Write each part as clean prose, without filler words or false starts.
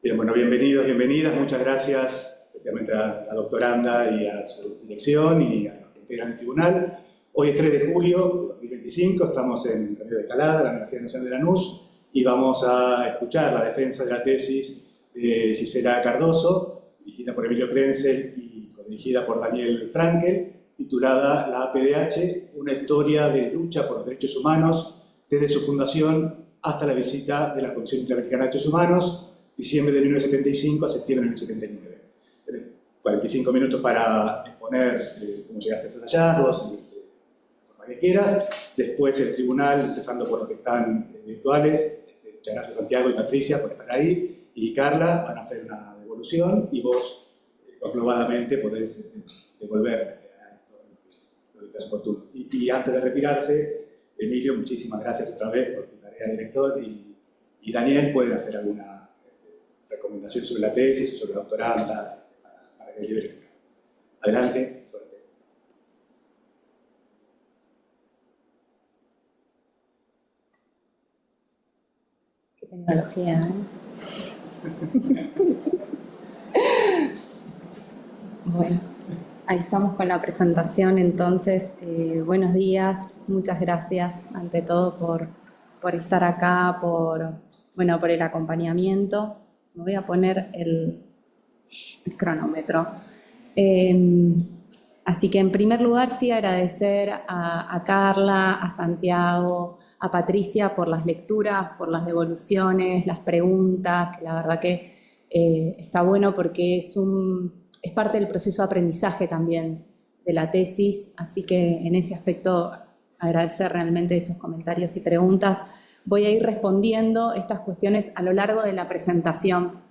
Bien, bueno, bienvenidos, bienvenidas. Muchas gracias, especialmente a la doctoranda y a su dirección y a los que integran el tribunal. Hoy es 3 de julio de 2025, estamos en Río de Escalada, la Universidad Nacional de Lanús, y vamos a escuchar la defensa de la tesis de Gisela Cardoso, dirigida por Emilio Krenzel y dirigida por Daniel Frankel, titulada La APDH, una historia de lucha por los derechos humanos desde su fundación hasta la visita de la Comisión Interamericana de Derechos Humanos, diciembre de 1975 a septiembre de 1979. 45 minutos para exponer cómo llegaste a estos hallazgos, de forma que quieras. Después el tribunal, empezando por los que están virtuales. Muchas gracias Santiago y Patricia por estar ahí. Y Carla van a hacer una devolución y vos, conglobadamente, podés devolver a esto lo que es oportuno. Y antes de retirarse, Emilio, muchísimas gracias otra vez por tu tarea de director. Y Daniel, pueden hacer alguna recomendación sobre la tesis o sobre la doctoranda para que liberen. Adelante, suerte. Qué tecnología, Bueno, ahí estamos con la presentación, entonces, buenos días, muchas gracias ante todo por estar acá, por el acompañamiento. Me voy a poner el cronómetro. Así que en primer lugar sí agradecer a Carla, a Santiago, a Patricia por las lecturas, por las devoluciones, las preguntas, que la verdad que está bueno porque es parte del proceso de aprendizaje también de la tesis, así que en ese aspecto agradecer realmente esos comentarios y preguntas. Voy a ir respondiendo estas cuestiones a lo largo de la presentación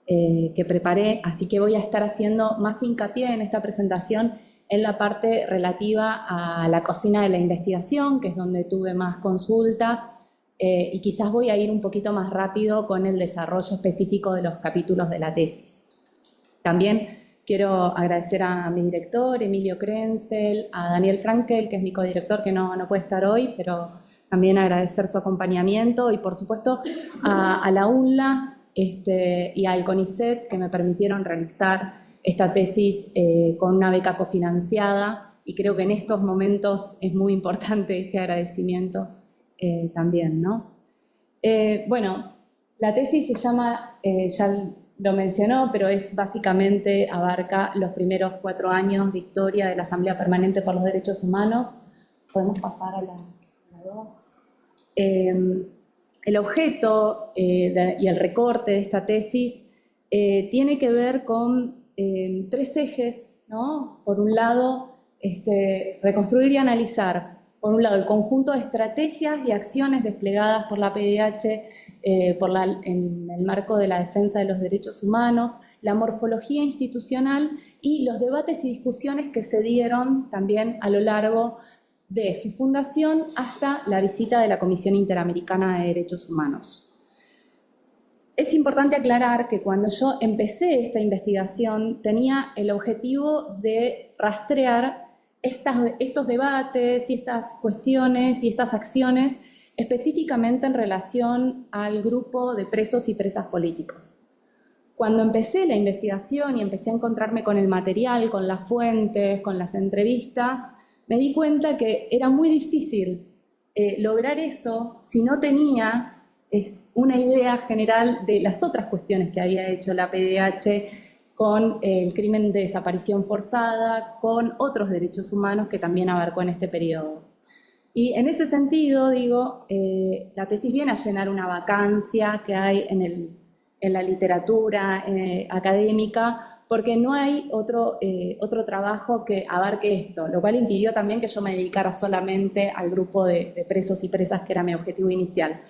que preparé, así que voy a estar haciendo más hincapié en esta presentación en la parte relativa a la cocina de la investigación, que es donde tuve más consultas, y quizás voy a ir un poquito más rápido con el desarrollo específico de los capítulos de la tesis. También quiero agradecer a mi director, Emilio Krenzel, a Daniel Frankel, que es mi codirector, que no puede estar hoy, pero también agradecer su acompañamiento, y por supuesto a la UNLA y al CONICET, que me permitieron realizar esta tesis con una beca cofinanciada, y creo que en estos momentos es muy importante este agradecimiento también, ¿no? Bueno, la tesis se llama, ya lo mencionó, pero es básicamente abarca los primeros 4 años de historia de la Asamblea Permanente por los Derechos Humanos. Podemos pasar a la 2. El objeto y el recorte de esta tesis tiene que ver con 3 ejes, ¿no? Por un lado, reconstruir y analizar, por un lado, el conjunto de estrategias y acciones desplegadas por la APDH en el marco de la defensa de los derechos humanos, la morfología institucional y los debates y discusiones que se dieron también a lo largo de su fundación hasta la visita de la Comisión Interamericana de Derechos Humanos. Es importante aclarar que cuando yo empecé esta investigación tenía el objetivo de rastrear estos debates y estas cuestiones y estas acciones específicamente en relación al grupo de presos y presas políticos. Cuando empecé la investigación y empecé a encontrarme con el material, con las fuentes, con las entrevistas, me di cuenta que era muy difícil lograr eso si no tenía una idea general de las otras cuestiones que había hecho la APDH con el crimen de desaparición forzada, con otros derechos humanos que también abarcó en este periodo. Y en ese sentido, digo, la tesis viene a llenar una vacancia que hay en la literatura académica, porque no hay otro trabajo que abarque esto, lo cual impidió también que yo me dedicara solamente al grupo de presos y presas, que era mi objetivo inicial.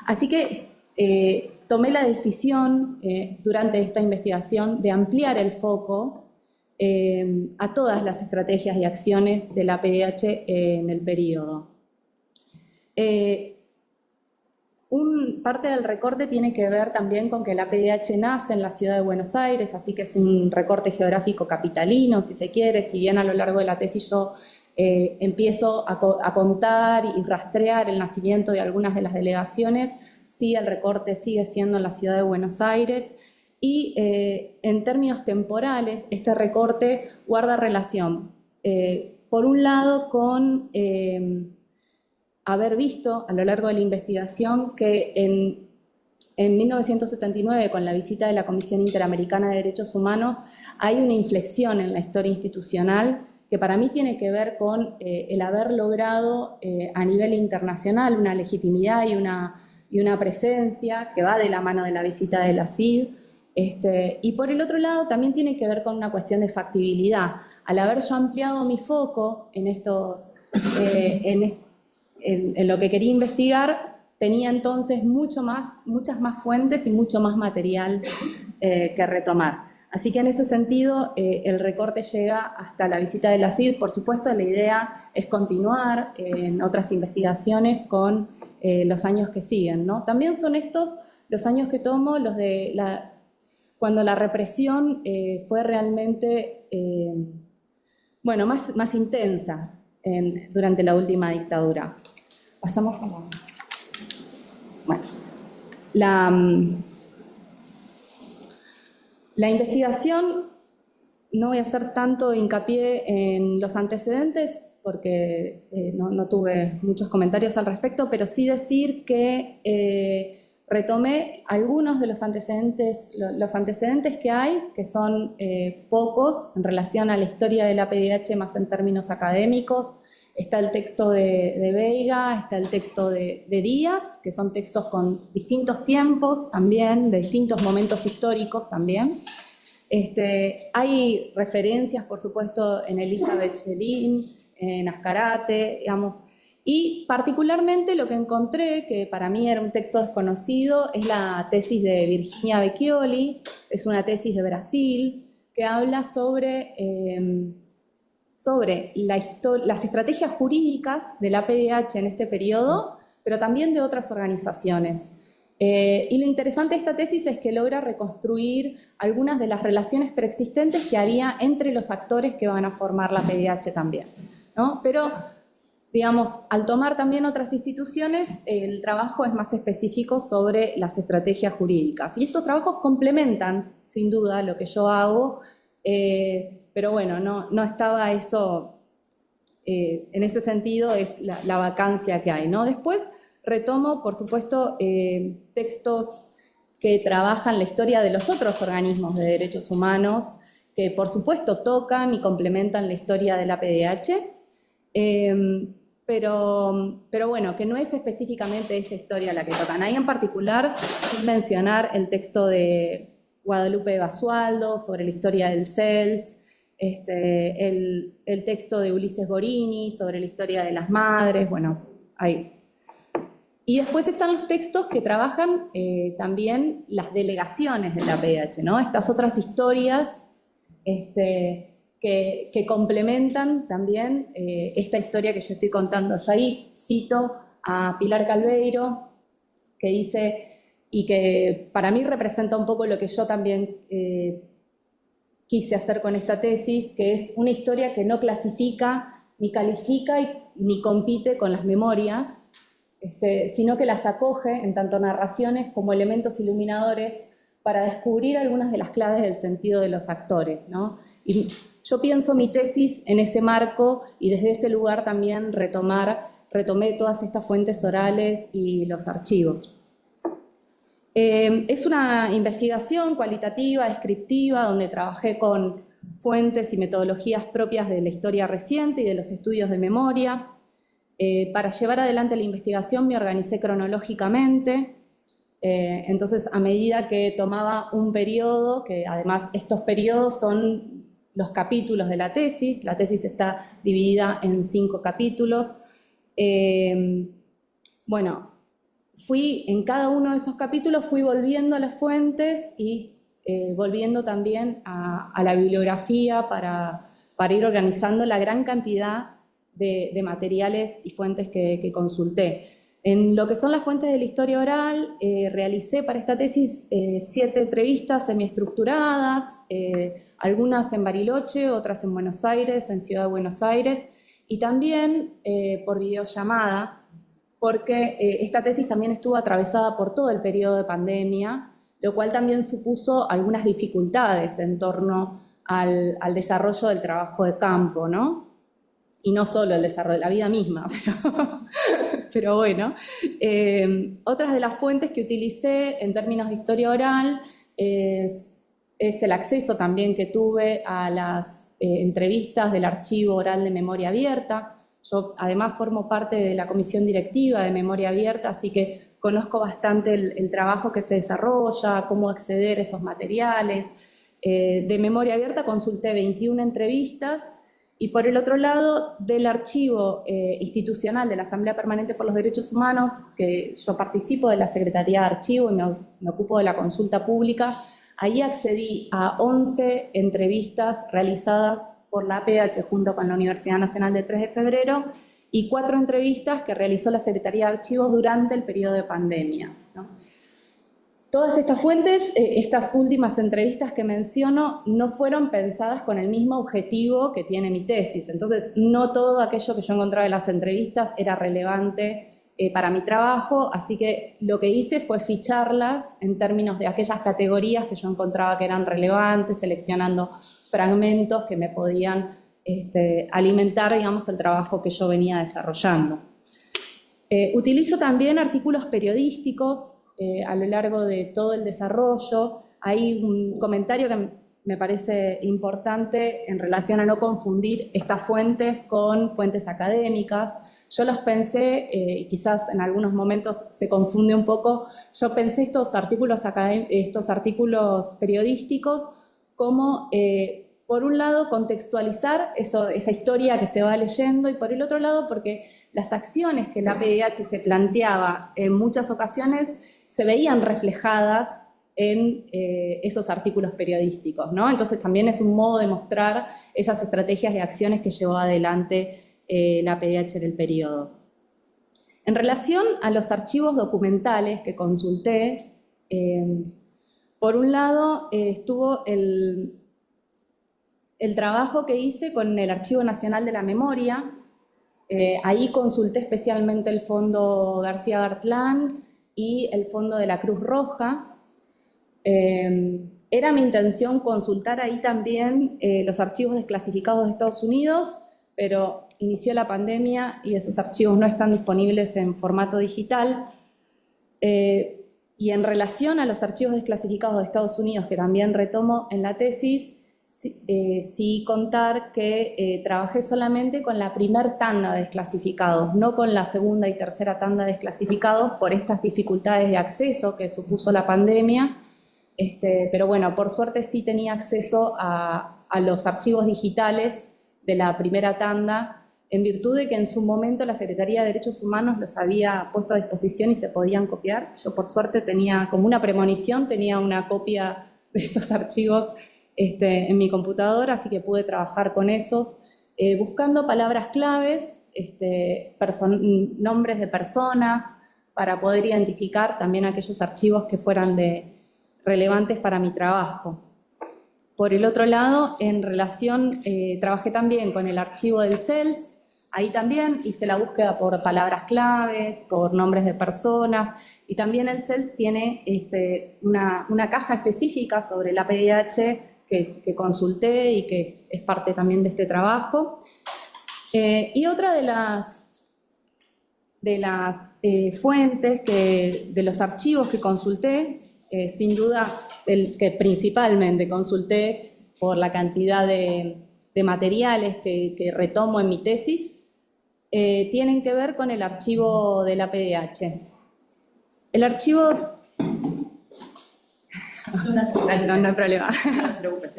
Así que tomé la decisión durante esta investigación de ampliar el foco a todas las estrategias y acciones de la APDH en el periodo. Parte del recorte tiene que ver también con que la APDH nace en la ciudad de Buenos Aires, así que es un recorte geográfico capitalino, si se quiere. Si bien a lo largo de la tesis yo empiezo a contar y rastrear el nacimiento de algunas de las delegaciones, sí, el recorte sigue siendo en la ciudad de Buenos Aires. y en términos temporales este recorte guarda relación, por un lado, con haber visto a lo largo de la investigación que en 1979, con la visita de la Comisión Interamericana de Derechos Humanos, hay una inflexión en la historia institucional que para mí tiene que ver con el haber logrado a nivel internacional una legitimidad y una presencia que va de la mano de la visita de la CID. Y por el otro lado también tiene que ver con una cuestión de factibilidad. Al haber yo ampliado mi foco en en lo que quería investigar, tenía entonces muchas más fuentes y mucho más material que retomar. Así que en ese sentido el recorte llega hasta la visita de la CID. Por supuesto, la idea es continuar en otras investigaciones con los años que siguen, ¿no? También son estos los años que tomo, los de cuando la represión fue realmente bueno, más intensa durante la última dictadura. Pasamos a bueno, la investigación, no voy a hacer tanto hincapié en los antecedentes porque no tuve muchos comentarios al respecto, pero sí decir que retomé algunos de los antecedentes que hay, que son pocos en relación a la historia de la PDH más en términos académicos. Está el texto de Veiga, está el texto de Díaz, que son textos con distintos tiempos también, de distintos momentos históricos también. Hay referencias, por supuesto, en Elizabeth Schelin, en Ascarate, digamos, y particularmente lo que encontré, que para mí era un texto desconocido, es la tesis de Virginia Becchioli, es una tesis de Brasil, que habla sobre las estrategias jurídicas de la PDH en este periodo, pero también de otras organizaciones. Y lo interesante de esta tesis es que logra reconstruir algunas de las relaciones preexistentes que había entre los actores que van a formar la PDH también, ¿no? Pero, digamos, al tomar también otras instituciones, el trabajo es más específico sobre las estrategias jurídicas. Y estos trabajos complementan, sin duda, lo que yo hago, pero bueno, no estaba eso, en ese sentido es la vacancia que hay, ¿no? Después retomo, por supuesto, textos que trabajan la historia de los otros organismos de derechos humanos, que por supuesto tocan y complementan la historia de la PDH, pero bueno, que no es específicamente esa historia la que tocan. Ahí en particular, sin mencionar el texto de Guadalupe Basualdo sobre la historia del CELS, el texto de Ulises Gorini sobre la historia de las madres, bueno, ahí. Y después están los textos que trabajan también las delegaciones de la PDH, ¿no? Estas otras historias que complementan también esta historia que yo estoy contando. Yo ahí cito a Pilar Calveiro, que dice, y que para mí representa un poco lo que yo también quise hacer con esta tesis, que es una historia que no clasifica, ni califica ni compite con las memorias, sino que las acoge en tanto narraciones como elementos iluminadores para descubrir algunas de las claves del sentido de los actores, ¿no? Y yo pienso mi tesis en ese marco y desde ese lugar también retomé todas estas fuentes orales y los archivos. Es una investigación cualitativa, descriptiva, donde trabajé con fuentes y metodologías propias de la historia reciente y de los estudios de memoria. Para llevar adelante la investigación me organicé cronológicamente, entonces a medida que tomaba un periodo, que además estos periodos son los capítulos de la tesis está dividida en 5 capítulos, bueno, en cada uno de esos capítulos fui volviendo a las fuentes y volviendo también a la bibliografía para ir organizando la gran cantidad de materiales y fuentes que consulté. En lo que son las fuentes de la historia oral, realicé para esta tesis 7 entrevistas semiestructuradas, algunas en Bariloche, otras en Buenos Aires, en Ciudad de Buenos Aires, y también por videollamada, porque esta tesis también estuvo atravesada por todo el periodo de pandemia, lo cual también supuso algunas dificultades en torno al desarrollo del trabajo de campo, ¿no? Y no solo el desarrollo de la vida misma, pero bueno. Otras de las fuentes que utilicé en términos de historia oral es el acceso también que tuve a las entrevistas del Archivo Oral de Memoria Abierta. Yo además formo parte de la comisión directiva de Memoria Abierta, así que conozco bastante el trabajo que se desarrolla, cómo acceder a esos materiales. De Memoria Abierta consulté 21 entrevistas y por el otro lado, del archivo institucional de la Asamblea Permanente por los Derechos Humanos, que yo participo de la Secretaría de Archivo y me ocupo de la consulta pública, ahí accedí a 11 entrevistas realizadas por la APH junto con la Universidad Nacional de 3 de Febrero y 4 entrevistas que realizó la Secretaría de Archivos durante el periodo de pandemia, ¿no? Todas estas fuentes, estas últimas entrevistas que menciono, no fueron pensadas con el mismo objetivo que tiene mi tesis. Entonces, no todo aquello que yo encontraba en las entrevistas era relevante para mi trabajo, así que lo que hice fue ficharlas en términos de aquellas categorías que yo encontraba que eran relevantes, seleccionando fragmentos que me podían alimentar, digamos, el trabajo que yo venía desarrollando. Utilizo también artículos periodísticos a lo largo de todo el desarrollo. Hay un comentario que me parece importante en relación a no confundir estas fuentes con fuentes académicas. Yo los pensé, y quizás en algunos momentos se confunde un poco, yo pensé estos artículos periodísticos como, por un lado, contextualizar esa historia que se va leyendo, y por el otro lado, porque las acciones que la APDH se planteaba en muchas ocasiones se veían reflejadas en esos artículos periodísticos, ¿no? Entonces también es un modo de mostrar esas estrategias y acciones que llevó adelante la APDH en el periodo. En relación a los archivos documentales que consulté, por un lado estuvo el trabajo que hice con el Archivo Nacional de la Memoria. Ahí consulté especialmente el Fondo García Gartlán y el Fondo de la Cruz Roja. Era mi intención consultar ahí también los archivos desclasificados de Estados Unidos, pero inició la pandemia y esos archivos no están disponibles en formato digital. Y en relación a los archivos desclasificados de Estados Unidos, que también retomo en la tesis, sí contar que trabajé solamente con la primer tanda de desclasificados, no con la segunda y tercera tanda de desclasificados por estas dificultades de acceso que supuso la pandemia. Pero bueno, por suerte sí tenía acceso a los archivos digitales de la primera tanda, en virtud de que en su momento la Secretaría de Derechos Humanos los había puesto a disposición y se podían copiar. Yo por suerte tenía, como una premonición, tenía una copia de estos archivos en mi computadora, así que pude trabajar con esos, buscando palabras claves, nombres de personas, para poder identificar también aquellos archivos que fueran relevantes para mi trabajo. Por el otro lado, en relación, trabajé también con el archivo del CELS. Ahí también hice la búsqueda por palabras claves, por nombres de personas, y también el CELS tiene una caja específica sobre el APDH que consulté y que es parte también de este trabajo. Y otra de las fuentes, de los archivos que consulté, sin duda, el que principalmente consulté por la cantidad de materiales que retomo en mi tesis, tienen que ver con el archivo de la APDH. El archivo... No hay problema. No te preocupes,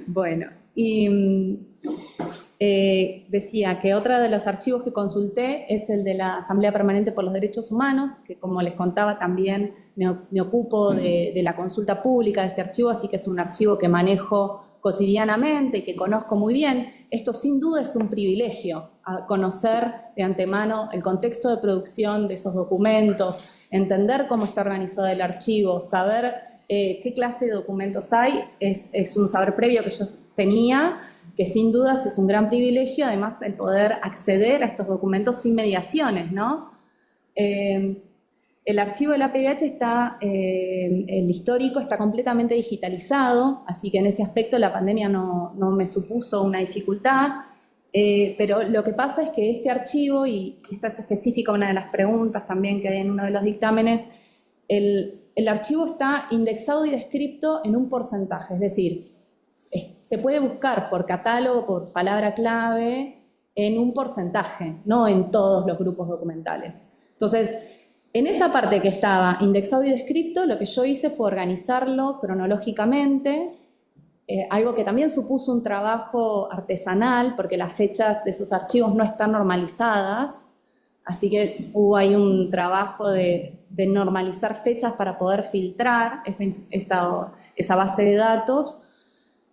Bueno, y decía que otro de los archivos que consulté es el de la Asamblea Permanente por los Derechos Humanos, que como les contaba también me ocupo de la consulta pública de ese archivo, así que es un archivo que manejo cotidianamente y que conozco muy bien. Esto sin duda es un privilegio, conocer de antemano el contexto de producción de esos documentos, entender cómo está organizado el archivo, saber qué clase de documentos hay, es un saber previo que yo tenía, que sin dudas es un gran privilegio, además el poder acceder a estos documentos sin mediaciones, ¿no? El archivo de la PDH está, el histórico está completamente digitalizado, así que en ese aspecto la pandemia no me supuso una dificultad, pero lo que pasa es que este archivo, y esta es específica una de las preguntas también que hay en uno de los dictámenes, el archivo está indexado y descrito en un porcentaje, es decir, se puede buscar por catálogo, por palabra clave, en un porcentaje, no en todos los grupos documentales. Entonces, en esa parte que estaba indexado y descrito, lo que yo hice fue organizarlo cronológicamente, algo que también supuso un trabajo artesanal, porque las fechas de esos archivos no están normalizadas, así que hubo ahí un trabajo de normalizar fechas para poder filtrar esa base de datos,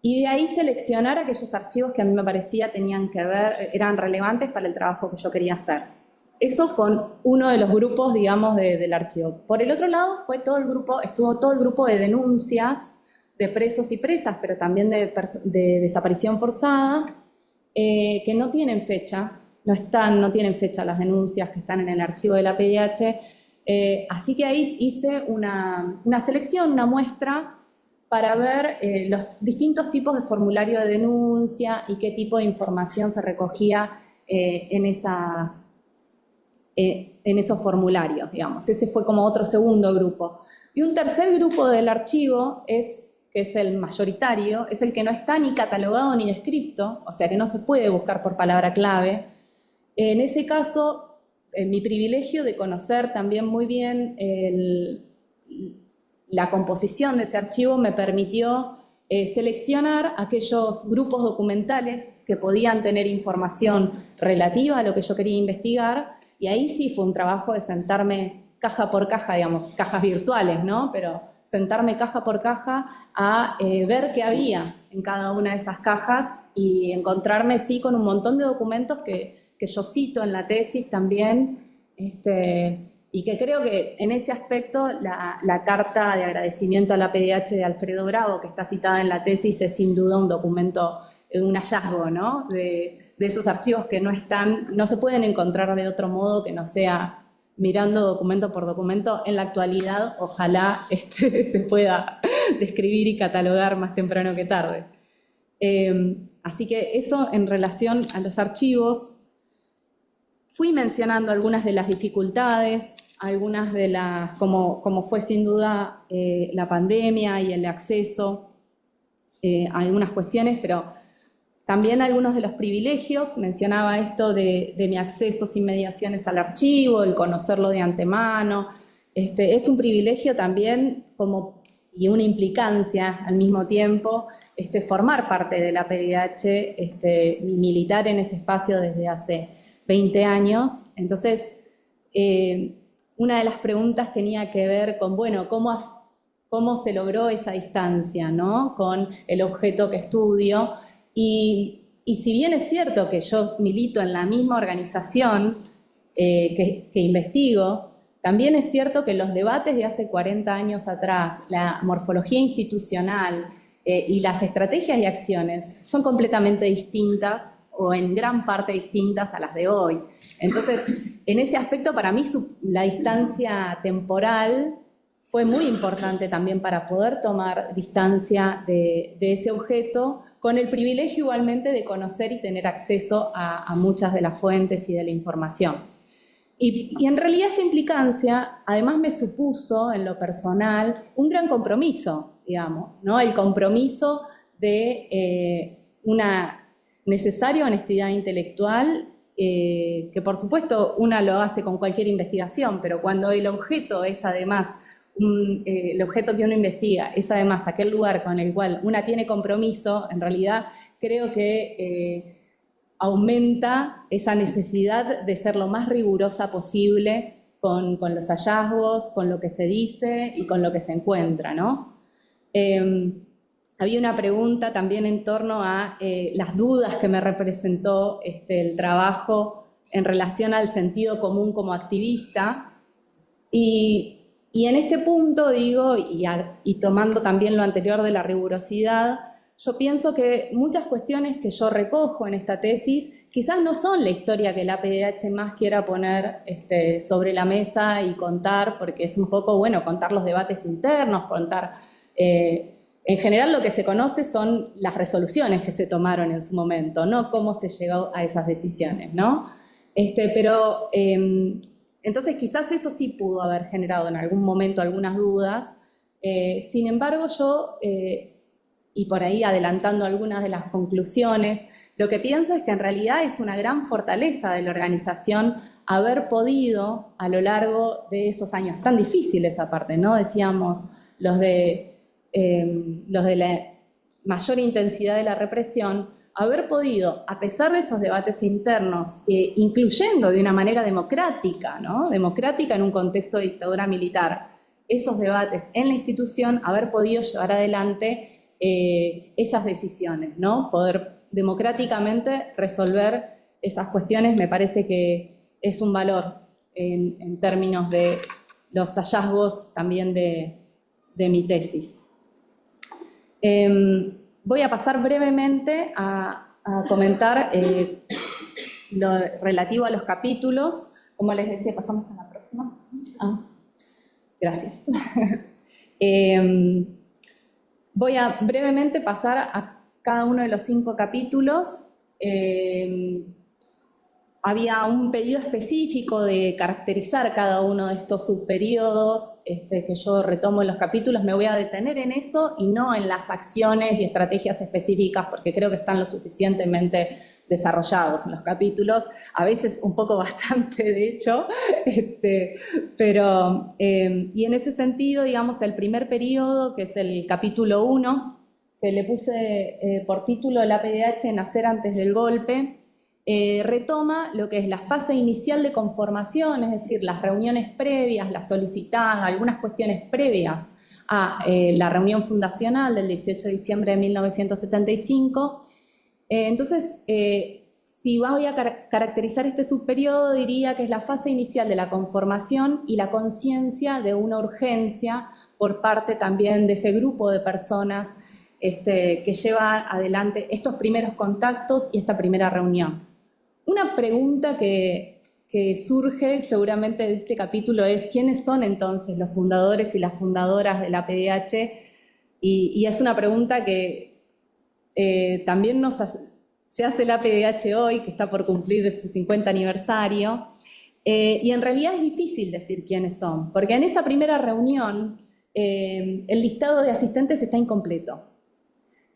y de ahí seleccionar aquellos archivos que a mí me parecía tenían que ver, eran relevantes para el trabajo que yo quería hacer. Eso con uno de los grupos, digamos, del archivo. Por el otro lado, estuvo todo el grupo de denuncias de presos y presas, pero también de desaparición forzada, que no tienen fecha, no tienen fecha las denuncias que están en el archivo de la PDH, así que ahí hice una selección, una muestra, para ver los distintos tipos de formulario de denuncia y qué tipo de información se recogía en esos formularios, digamos. Ese fue como otro segundo grupo. Y un tercer grupo del archivo, que es el mayoritario, es el que no está ni catalogado ni descrito, o sea que no se puede buscar por palabra clave. En ese caso, mi privilegio de conocer también muy bien la composición de ese archivo me permitió seleccionar aquellos grupos documentales que podían tener información relativa a lo que yo quería investigar, y ahí sí fue un trabajo de sentarme caja por caja, digamos, cajas virtuales, ¿no? Pero sentarme caja por caja a ver qué había en cada una de esas cajas y encontrarme, sí, con un montón de documentos que yo cito en la tesis también, y que creo que en ese aspecto la carta de agradecimiento a la PDH de Alfredo Bravo, que está citada en la tesis, es sin duda un documento, un hallazgo, ¿no? De esos archivos que no se pueden encontrar de otro modo que no sea mirando documento por documento. En la actualidad, ojalá se pueda describir y catalogar más temprano que tarde. Así que eso en relación a los archivos. Fui mencionando algunas de las dificultades, algunas de las, como fue sin duda la pandemia y el acceso a algunas cuestiones, pero también algunos de los privilegios. Mencionaba esto de mi acceso sin mediaciones al archivo, el conocerlo de antemano. Es un privilegio también y una implicancia al mismo tiempo, formar parte de la PDH, militar en ese espacio desde hace 20 años. Entonces, una de las preguntas tenía que ver con, bueno, cómo se logró esa distancia, ¿no?, con el objeto que estudio. Y si bien es cierto que yo milito en la misma organización que investigo, también es cierto que los debates de hace 40 años atrás, la morfología institucional y las estrategias y acciones son completamente distintas, o en gran parte distintas a las de hoy. Entonces, en ese aspecto, para mí, la distancia temporal fue muy importante también para poder tomar distancia de ese objeto, con el privilegio igualmente de conocer y tener acceso a muchas de las fuentes y de la información. Y en realidad esta implicancia, además, me supuso, en lo personal, un gran compromiso, digamos, ¿no? El compromiso de una necesaria honestidad intelectual, que por supuesto una lo hace con cualquier investigación, pero cuando el objeto es además, el objeto que uno investiga es además aquel lugar con el cual una tiene compromiso, en realidad creo que aumenta esa necesidad de ser lo más rigurosa posible con los hallazgos, con lo que se dice y con lo que se encuentra, ¿no? Había una pregunta también en torno a las dudas que me representó el trabajo en relación al sentido común como activista. Y en este punto, digo, y tomando también lo anterior de la rigurosidad, yo pienso que muchas cuestiones que yo recojo en esta tesis quizás no son la historia que la PDH más quiera poner sobre la mesa y contar, porque es un poco, bueno, contar los debates internos, contar... en general lo que se conoce son las resoluciones que se tomaron en su momento, no cómo se llegó a esas decisiones, ¿no? Pero entonces quizás eso sí pudo haber generado en algún momento algunas dudas. Sin embargo, yo, y por ahí adelantando algunas de las conclusiones, lo que pienso es que en realidad es una gran fortaleza de la organización haber podido, a lo largo de esos años tan difíciles aparte, ¿no? Decíamos, los de la mayor intensidad de la represión, haber podido, a pesar de esos debates internos, incluyendo de una manera democrática, ¿no? Democrática en un contexto de dictadura militar, esos debates en la institución, haber podido llevar adelante esas decisiones, ¿no? Poder democráticamente resolver esas cuestiones me parece que es un valor en términos de los hallazgos también de mi tesis. Voy a pasar brevemente a comentar lo relativo a los capítulos. Como les decía, pasamos a la próxima. Gracias. Voy a brevemente pasar a cada uno de los 5 capítulos. Había un pedido específico de caracterizar cada uno de estos subperiodos que yo retomo en los capítulos. Me voy a detener en eso y no en las acciones y estrategias específicas porque creo que están lo suficientemente desarrollados en los capítulos, a veces un poco bastante de hecho, pero y en ese sentido, digamos, el primer periodo, que es el capítulo 1, que le puse por título La PDH nacer antes del golpe, retoma lo que es la fase inicial de conformación, es decir, las reuniones previas, las solicitadas, algunas cuestiones previas a la reunión fundacional del 18 de diciembre de 1975. Entonces, si voy a caracterizar este subperiodo, diría que es la fase inicial de la conformación y la conciencia de una urgencia por parte también de ese grupo de personas que lleva adelante estos primeros contactos y esta primera reunión. Una pregunta que surge seguramente de este capítulo es ¿quiénes son entonces los fundadores y las fundadoras de la PDH? Y es una pregunta que también se hace la PDH hoy, que está por cumplir su 50 aniversario, y en realidad es difícil decir quiénes son, porque en esa primera reunión el listado de asistentes está incompleto.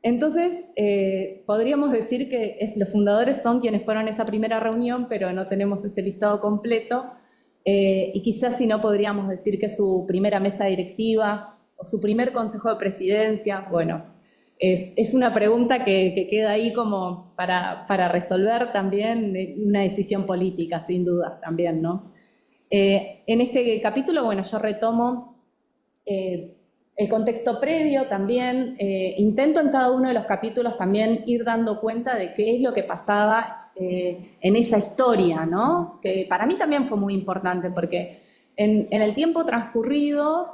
Entonces, podríamos decir que los fundadores son quienes fueron a esa primera reunión, pero no tenemos ese listado completo, y quizás si no podríamos decir que su primera mesa directiva o su primer consejo de presidencia, bueno, es una pregunta que queda ahí como para resolver también una decisión política, sin dudas también, ¿no? En este capítulo, bueno, yo retomo el contexto previo también, intento en cada uno de los capítulos también ir dando cuenta de qué es lo que pasaba en esa historia, ¿no? Que para mí también fue muy importante porque en el tiempo transcurrido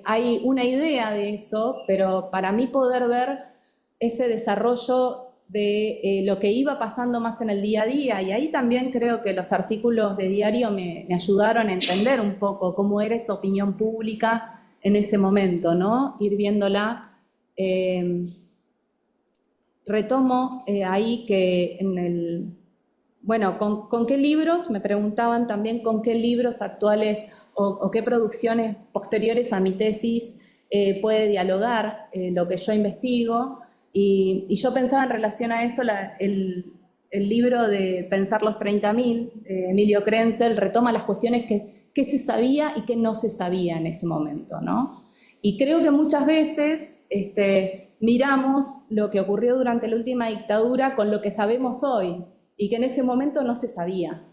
hay una idea de eso, pero para mí poder ver ese desarrollo de lo que iba pasando más en el día a día, y ahí también creo que los artículos de diario me ayudaron a entender un poco cómo era esa opinión pública en ese momento, ¿no? Ir viéndola. Retomo ahí que bueno, ¿con qué libros? Me preguntaban también con qué libros actuales o qué producciones posteriores a mi tesis puede dialogar lo que yo investigo. Y yo pensaba en relación a eso, el libro de Pensar los 30.000, Emilio Krenzel, retoma las cuestiones que se sabía y que no se sabía en ese momento, ¿no? Y creo que muchas veces miramos lo que ocurrió durante la última dictadura con lo que sabemos hoy, y que en ese momento no se sabía.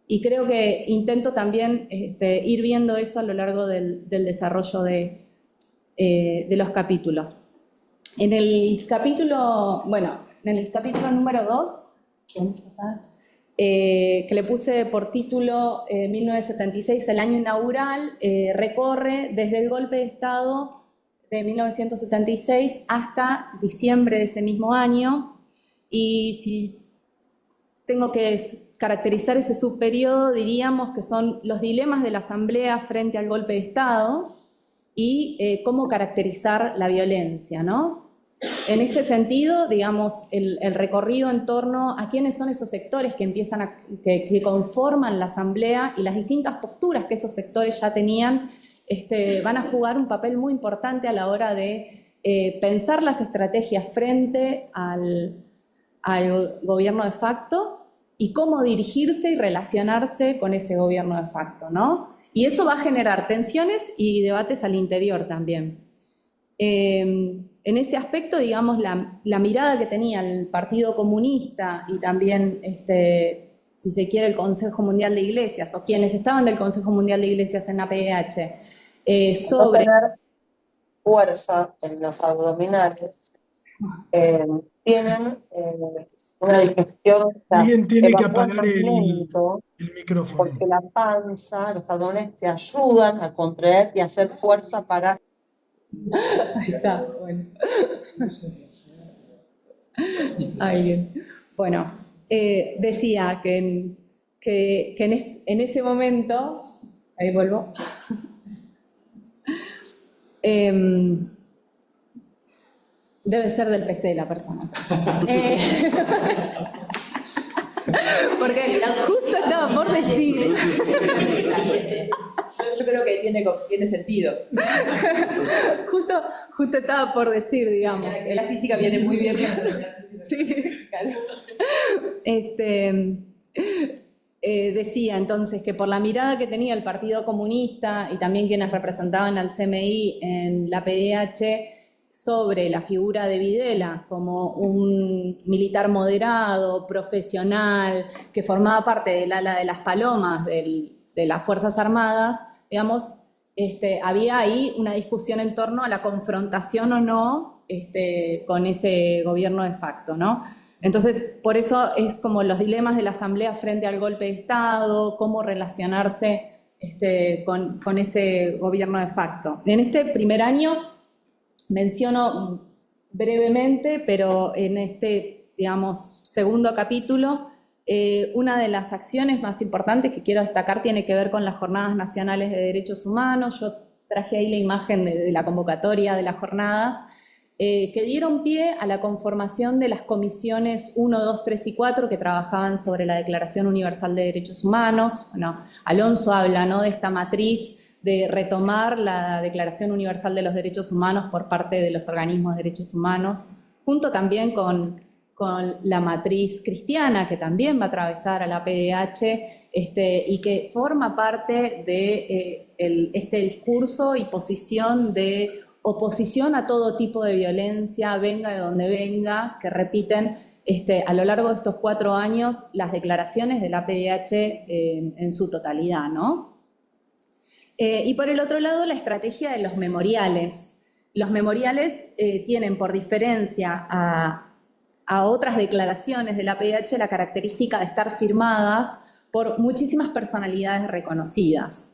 Y creo que intento también ir viendo eso a lo largo del desarrollo de los capítulos. En el capítulo número 2, que le puse por título 1976, el año inaugural, recorre desde el golpe de Estado de 1976 hasta diciembre de ese mismo año. Y si tengo que caracterizar ese subperiodo, diríamos que son los dilemas de la Asamblea frente al golpe de Estado y cómo caracterizar la violencia, ¿no? En este sentido, digamos, el recorrido en torno a quiénes son esos sectores que que conforman la Asamblea y las distintas posturas que esos sectores ya tenían, van a jugar un papel muy importante a la hora de pensar las estrategias frente al gobierno de facto y cómo dirigirse y relacionarse con ese gobierno de facto, ¿no? Y eso va a generar tensiones y debates al interior también. En ese aspecto, digamos, la mirada que tenía el Partido Comunista y también, si se quiere, el Consejo Mundial de Iglesias, o quienes estaban del Consejo Mundial de Iglesias en la PDH, sobre... tener fuerza en los abdominales, tienen una digestión... Alguien tiene que apagar el lento, micrófono. porque la panza, los abdominales te ayudan a contraer y hacer fuerza para... Ahí está, bueno. Alguien. Bueno, decía que en ese momento, ahí vuelvo, debe ser del PC la persona. Porque justo estaba por decir... Yo creo que tiene sentido. Justo estaba por decir, digamos. La física viene muy bien. Sí. Decía entonces que por la mirada que tenía el Partido Comunista y también quienes representaban al CMI en la PDH sobre la figura de Videla como un militar moderado, profesional, que formaba parte del ala de las Palomas de las Fuerzas Armadas, digamos, había ahí una discusión en torno a la confrontación o no con ese gobierno de facto, ¿no? Entonces, por eso es como los dilemas de la Asamblea frente al golpe de Estado, cómo relacionarse con ese gobierno de facto. En este primer año, menciono brevemente, pero en digamos, segundo capítulo, una de las acciones más importantes que quiero destacar tiene que ver con las Jornadas Nacionales de Derechos Humanos. Yo traje ahí la imagen de la convocatoria de las jornadas, que dieron pie a la conformación de las comisiones 1, 2, 3 y 4 que trabajaban sobre la Declaración Universal de Derechos Humanos. Bueno, Alonso habla, ¿no?, de esta matriz de retomar la Declaración Universal de los Derechos Humanos por parte de los organismos de derechos humanos, junto también con la matriz cristiana, que también va a atravesar a la PDH, y que forma parte de este discurso y posición de oposición a todo tipo de violencia, venga de donde venga, que repiten a lo largo de estos 4 años las declaraciones de la PDH en su totalidad, ¿no? Y por el otro lado, la estrategia de los memoriales. Los memoriales tienen, por diferencia a otras declaraciones de la PDH, la característica de estar firmadas por muchísimas personalidades reconocidas.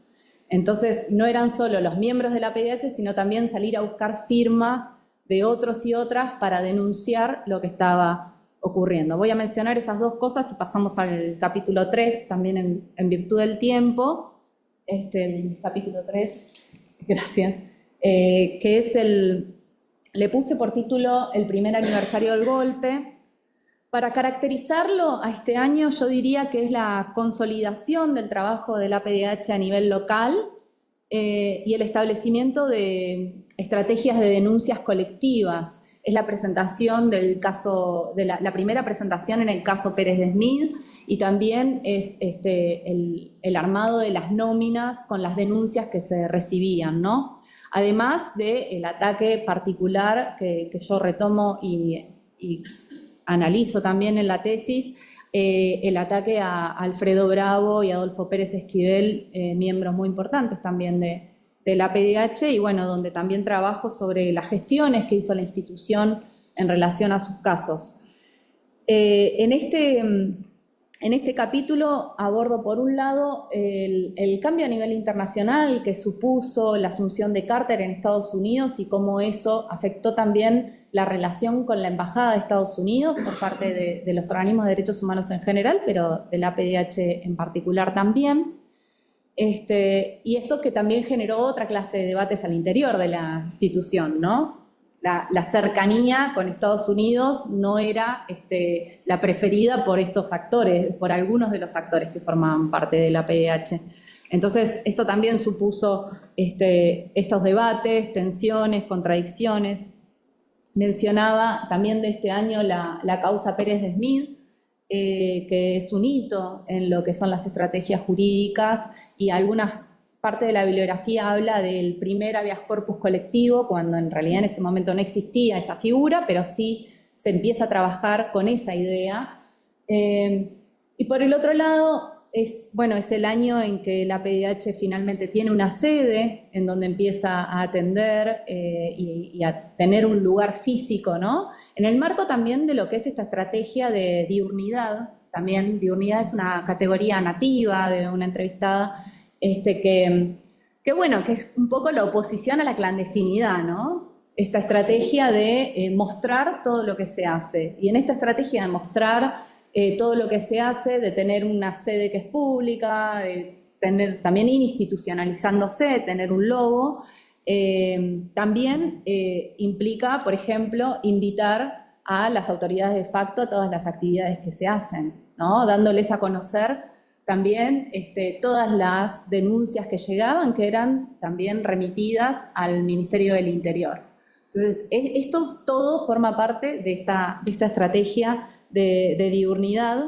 Entonces, no eran solo los miembros de la PDH, sino también salir a buscar firmas de otros y otras para denunciar lo que estaba ocurriendo. Voy a mencionar esas dos cosas y pasamos al capítulo 3, también en virtud del tiempo. El capítulo 3, gracias, que es le puse por título el primer aniversario del golpe. Para caracterizarlo a este año, yo diría que es la consolidación del trabajo de la PDH a nivel local y el establecimiento de estrategias de denuncias colectivas. Es la presentación del caso, la primera presentación en el caso Pérez de Smith, y también es el armado de las nóminas con las denuncias que se recibían, ¿no? Además del ataque particular que yo retomo y analizo también en la tesis, el ataque a Alfredo Bravo y Adolfo Pérez Esquivel, miembros muy importantes también de la PDH, y bueno, donde también trabajo sobre las gestiones que hizo la institución en relación a sus casos. En En este capítulo abordo, por un lado, el cambio a nivel internacional que supuso la asunción de Carter en Estados Unidos y cómo eso afectó también la relación con la Embajada de Estados Unidos por parte de los organismos de derechos humanos en general, pero del APDH en particular también. Y esto que también generó otra clase de debates al interior de la institución, ¿no? La cercanía con Estados Unidos no era la preferida por estos actores, por algunos de los actores que formaban parte de la APDH. Entonces, esto también supuso estos debates, tensiones, contradicciones. Mencionaba también de este año la causa Pérez de Smith, que es un hito en lo que son las estrategias jurídicas, y algunas parte de la bibliografía habla del primer habeas corpus colectivo, cuando en realidad en ese momento no existía esa figura, pero sí se empieza a trabajar con esa idea. Y por el otro lado, es el año en que la APDH finalmente tiene una sede en donde empieza a atender y a tener un lugar físico, ¿no? En el marco también de lo que es esta estrategia de diurnidad. También diurnidad es una categoría nativa de una entrevistada que es un poco la oposición a la clandestinidad, ¿no? Esta estrategia de mostrar todo lo que se hace. Y en esta estrategia de mostrar todo lo que se hace, de tener una sede que es pública, de tener también institucionalizándose, tener un logo, también implica, por ejemplo, invitar a las autoridades de facto a todas las actividades que se hacen, ¿no? Dándoles a conocer también todas las denuncias que llegaban, que eran también remitidas al Ministerio del Interior. Entonces, esto todo forma parte de esta estrategia de diurnidad,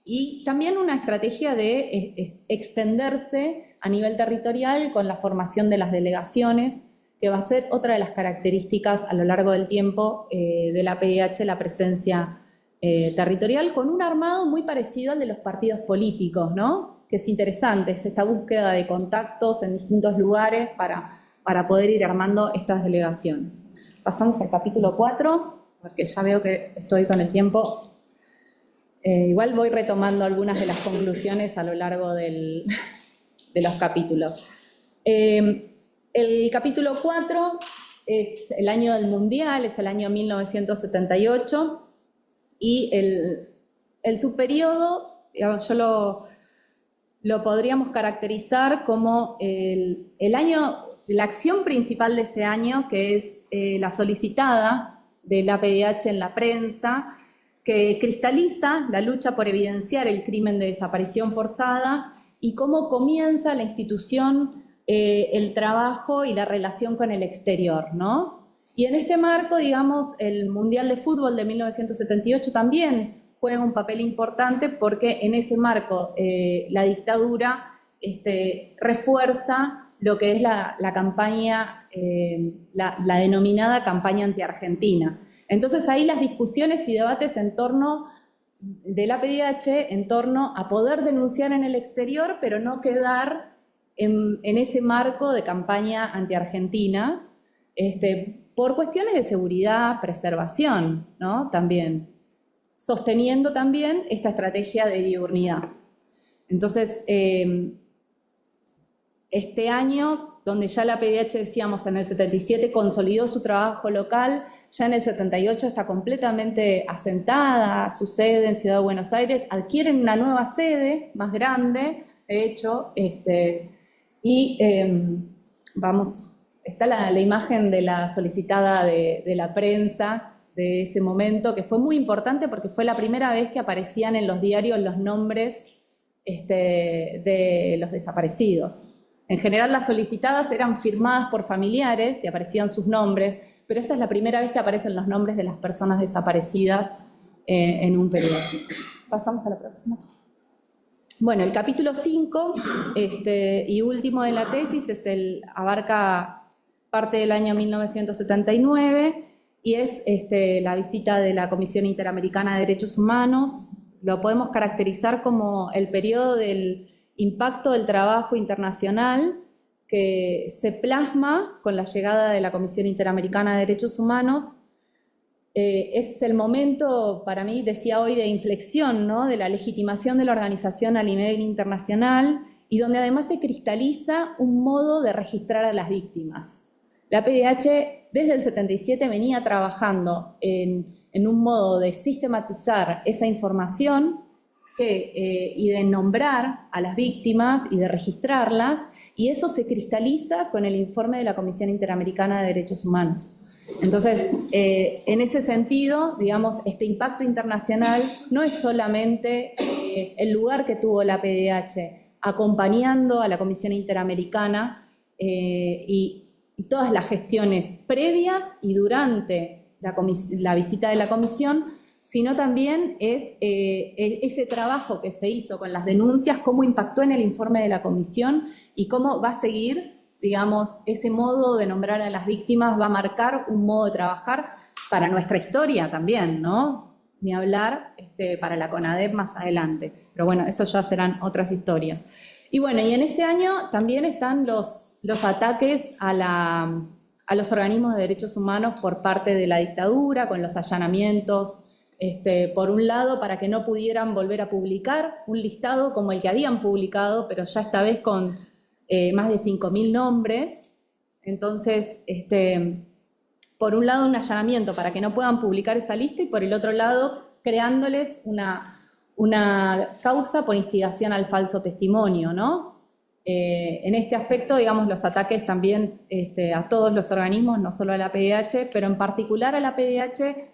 y también una estrategia de extenderse a nivel territorial con la formación de las delegaciones, que va a ser otra de las características a lo largo del tiempo de la APDH, la presencia territorial, con un armado muy parecido al de los partidos políticos, ¿no? Que es interesante, es esta búsqueda de contactos en distintos lugares para poder ir armando estas delegaciones. Pasamos al capítulo 4, porque ya veo que estoy con el tiempo. Igual voy retomando algunas de las conclusiones a lo largo de los capítulos. El capítulo 4 es el año del Mundial, es el año 1978, y el subperiodo, digamos, yo lo podríamos caracterizar como el año, la acción principal de ese año, que es la solicitada del APDH en la prensa, que cristaliza la lucha por evidenciar el crimen de desaparición forzada y cómo comienza la institución, el trabajo y la relación con el exterior, ¿no? Y en este marco, digamos, el Mundial de Fútbol de 1978 también juega un papel importante, porque en ese marco la dictadura refuerza lo que es la campaña, la denominada campaña anti-argentina. Entonces ahí las discusiones y debates en torno del APDH, en torno a poder denunciar en el exterior, pero no quedar en ese marco de campaña anti-argentina, por cuestiones de seguridad, preservación, ¿no? También, sosteniendo también esta estrategia de diurnidad. Entonces, este año, donde ya la APDH, decíamos, en el 77 consolidó su trabajo local, ya en el 78 está completamente asentada, su sede en Ciudad de Buenos Aires, adquieren una nueva sede más grande, de hecho, está la imagen de la solicitada de la prensa de ese momento, que fue muy importante porque fue la primera vez que aparecían en los diarios los nombres de los desaparecidos. En general las solicitadas eran firmadas por familiares y aparecían sus nombres, pero esta es la primera vez que aparecen los nombres de las personas desaparecidas en un periodo. Pasamos a la próxima. Bueno, el capítulo 5 y último de la tesis abarca parte del año 1979 y es la visita de la Comisión Interamericana de Derechos Humanos. Lo podemos caracterizar como el periodo del impacto del trabajo internacional que se plasma con la llegada de la Comisión Interamericana de Derechos Humanos, es el momento, para mí, decía hoy, de inflexión, ¿no? De la legitimación de la organización a nivel internacional y donde además se cristaliza un modo de registrar a las víctimas. La PDH desde el 77 venía trabajando en un modo de sistematizar esa información y de nombrar a las víctimas y de registrarlas, y eso se cristaliza con el informe de la Comisión Interamericana de Derechos Humanos. Entonces, en ese sentido, digamos, este impacto internacional no es solamente el lugar que tuvo la PDH acompañando a la Comisión Interamericana y todas las gestiones previas y durante la visita de la Comisión, sino también es ese trabajo que se hizo con las denuncias, cómo impactó en el informe de la Comisión y cómo va a seguir, digamos, ese modo de nombrar a las víctimas va a marcar un modo de trabajar para nuestra historia también, ¿no? Ni hablar para la CONADEP más adelante. Pero bueno, eso ya serán otras historias. Y bueno, y en este año también están los ataques a los organismos de derechos humanos por parte de la dictadura, con los allanamientos, por un lado, para que no pudieran volver a publicar un listado como el que habían publicado, pero ya esta vez con más de 5.000 nombres. Entonces, por un lado un allanamiento para que no puedan publicar esa lista y por el otro lado creándoles una causa por instigación al falso testimonio, ¿no? En este aspecto, digamos, los ataques también a todos los organismos, no solo a la PDH, pero en particular a la PDH,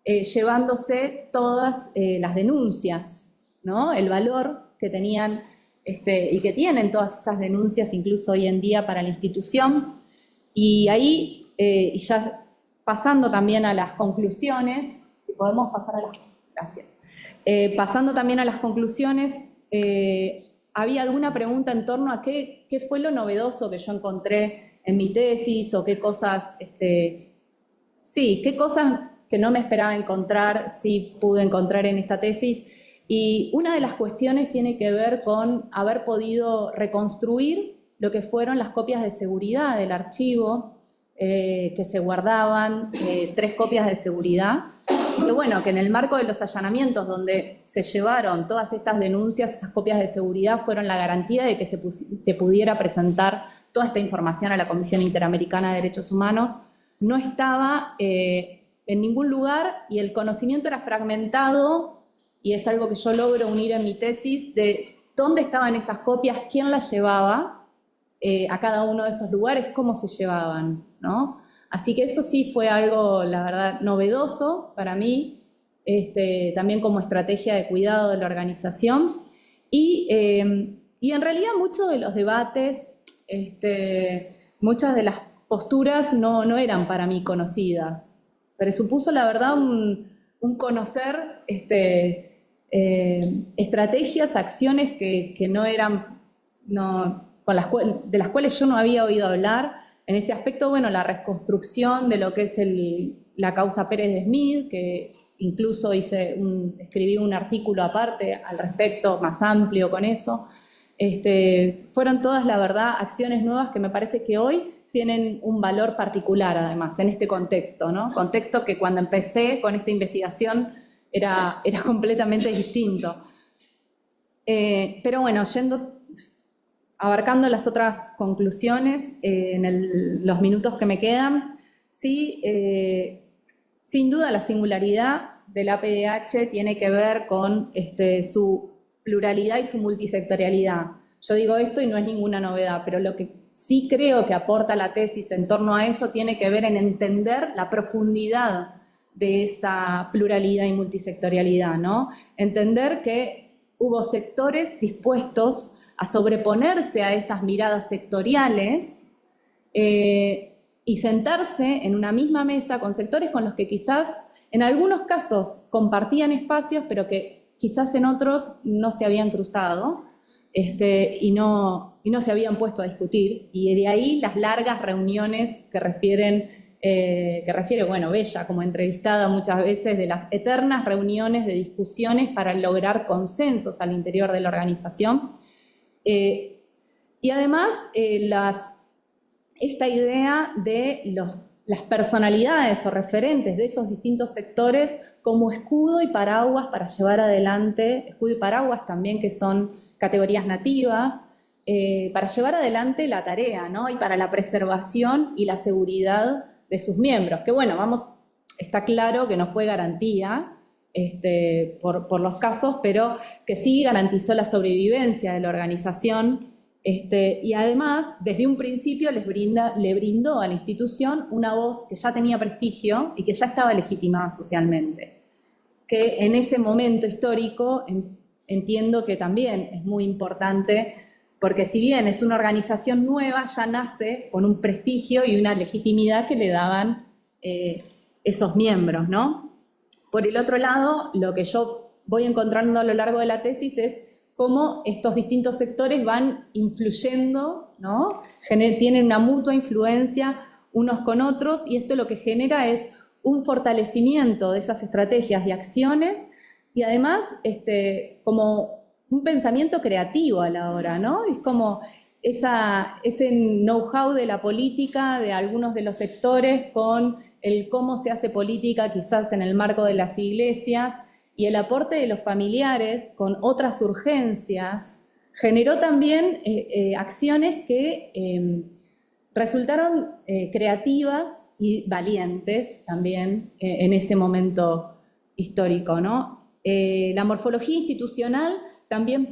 llevándose todas las denuncias, ¿no? El valor que tenían y que tienen todas esas denuncias, incluso hoy en día para la institución. Y ahí, y ya pasando también a las conclusiones, si podemos pasar a las... Gracias. Pasando también a las conclusiones, había alguna pregunta en torno a qué fue lo novedoso que yo encontré en mi tesis o qué cosas, qué cosas que no me esperaba encontrar, sí pude encontrar en esta tesis. Y una de las cuestiones tiene que ver con haber podido reconstruir lo que fueron las copias de seguridad del archivo, que se guardaban, 3 copias de seguridad. Que bueno, que en el marco de los allanamientos donde se llevaron todas estas denuncias, esas copias de seguridad fueron la garantía de que se pudiera presentar toda esta información a la Comisión Interamericana de Derechos Humanos. No estaba en ningún lugar y el conocimiento era fragmentado, y es algo que yo logro unir en mi tesis, de dónde estaban esas copias, quién las llevaba a cada uno de esos lugares, cómo se llevaban, ¿no? Así que eso sí fue algo, la verdad, novedoso para mí, también como estrategia de cuidado de la organización. Y en realidad muchos de los debates, muchas de las posturas no eran para mí conocidas. Presupuso, la verdad, un conocer estrategias, acciones que no eran, de las cuales yo no había oído hablar. En ese aspecto, bueno, la reconstrucción de lo que es la causa Pérez de Smith, que incluso escribí un artículo aparte al respecto, más amplio con eso. Fueron todas, la verdad, acciones nuevas que me parece que hoy tienen un valor particular, además, en este contexto, ¿no? Contexto que cuando empecé con esta investigación era completamente distinto. Pero bueno, abarcando las otras conclusiones en los minutos que me quedan, sí, sin duda la singularidad de la PDH tiene que ver con su pluralidad y su multisectorialidad. Yo digo esto y no es ninguna novedad, pero lo que sí creo que aporta la tesis en torno a eso tiene que ver en entender la profundidad de esa pluralidad y multisectorialidad, ¿no? Entender que hubo sectores dispuestos a sobreponerse a esas miradas sectoriales y sentarse en una misma mesa con sectores con los que quizás en algunos casos compartían espacios, pero que quizás en otros no se habían cruzado y no se habían puesto a discutir. Y de ahí las largas reuniones que refiere, bueno, Bella como entrevistada muchas veces, de las eternas reuniones de discusiones para lograr consensos al interior de la organización. Y además, esta idea de las personalidades o referentes de esos distintos sectores como escudo y paraguas para llevar adelante, escudo y paraguas también que son categorías nativas, para llevar adelante la tarea, ¿no? Y para la preservación y la seguridad de sus miembros. Que bueno, está claro que no fue garantía por los casos, pero que sí garantizó la sobrevivencia de la organización. Y además, desde un principio le brindó a la institución una voz que ya tenía prestigio y que ya estaba legitimada socialmente. Que en ese momento histórico entiendo que también es muy importante, porque si bien es una organización nueva, ya nace con un prestigio y una legitimidad que le daban esos miembros, ¿no? Por el otro lado, lo que yo voy encontrando a lo largo de la tesis es cómo estos distintos sectores van influyendo, ¿no? Tienen una mutua influencia unos con otros, y esto lo que genera es un fortalecimiento de esas estrategias y acciones, y además como un pensamiento creativo a la hora, ¿no? Es como ese know-how de la política de algunos de los sectores con el cómo se hace política quizás en el marco de las iglesias, y el aporte de los familiares con otras urgencias generó también acciones que resultaron creativas y valientes también en ese momento histórico, ¿no? La morfología institucional también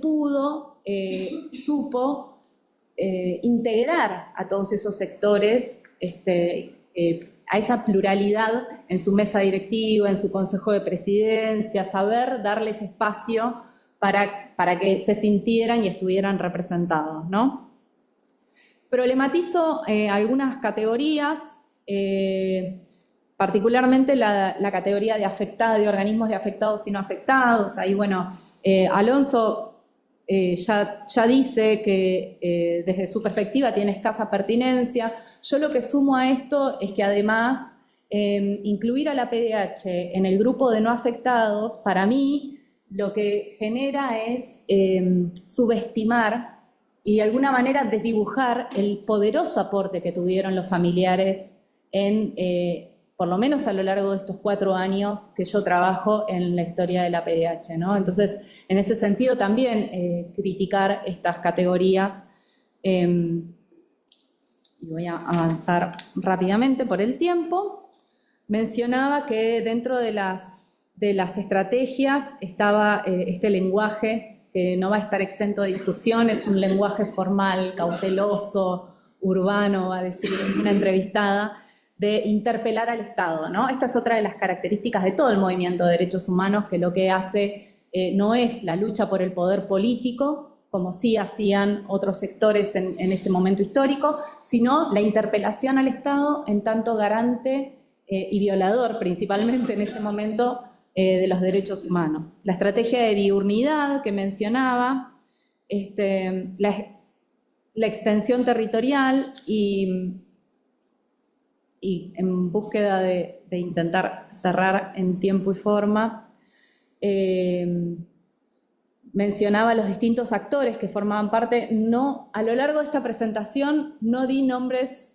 supo integrar a todos esos sectores, a esa pluralidad en su mesa directiva, en su consejo de presidencia, saber darles espacio para que se sintieran y estuvieran representados, ¿no? Problematizo algunas categorías, particularmente la categoría de organismos de afectados y no afectados. Ahí, bueno, Alonso ya dice que desde su perspectiva tiene escasa pertinencia. Yo lo que sumo a esto es que además incluir a la PDH en el grupo de no afectados, para mí, lo que genera es subestimar y de alguna manera desdibujar el poderoso aporte que tuvieron los familiares por lo menos a lo largo de estos 4 años que yo trabajo en la historia de la PDH, ¿no? Entonces, en ese sentido también criticar estas categorías. Y voy a avanzar rápidamente por el tiempo. Mencionaba que dentro de las estrategias estaba este lenguaje que no va a estar exento de discusión, es un lenguaje formal, cauteloso, urbano, va a decir una entrevistada, de interpelar al Estado, ¿no? Esta es otra de las características de todo el movimiento de derechos humanos, que lo que hace no es la lucha por el poder político, como sí hacían otros sectores en ese momento histórico, sino la interpelación al Estado en tanto garante y violador, principalmente en ese momento, de los derechos humanos. La estrategia de diurnidad que mencionaba, la extensión territorial y en búsqueda de intentar cerrar en tiempo y forma, mencionaba los distintos actores que formaban parte. No, a lo largo de esta presentación no di nombres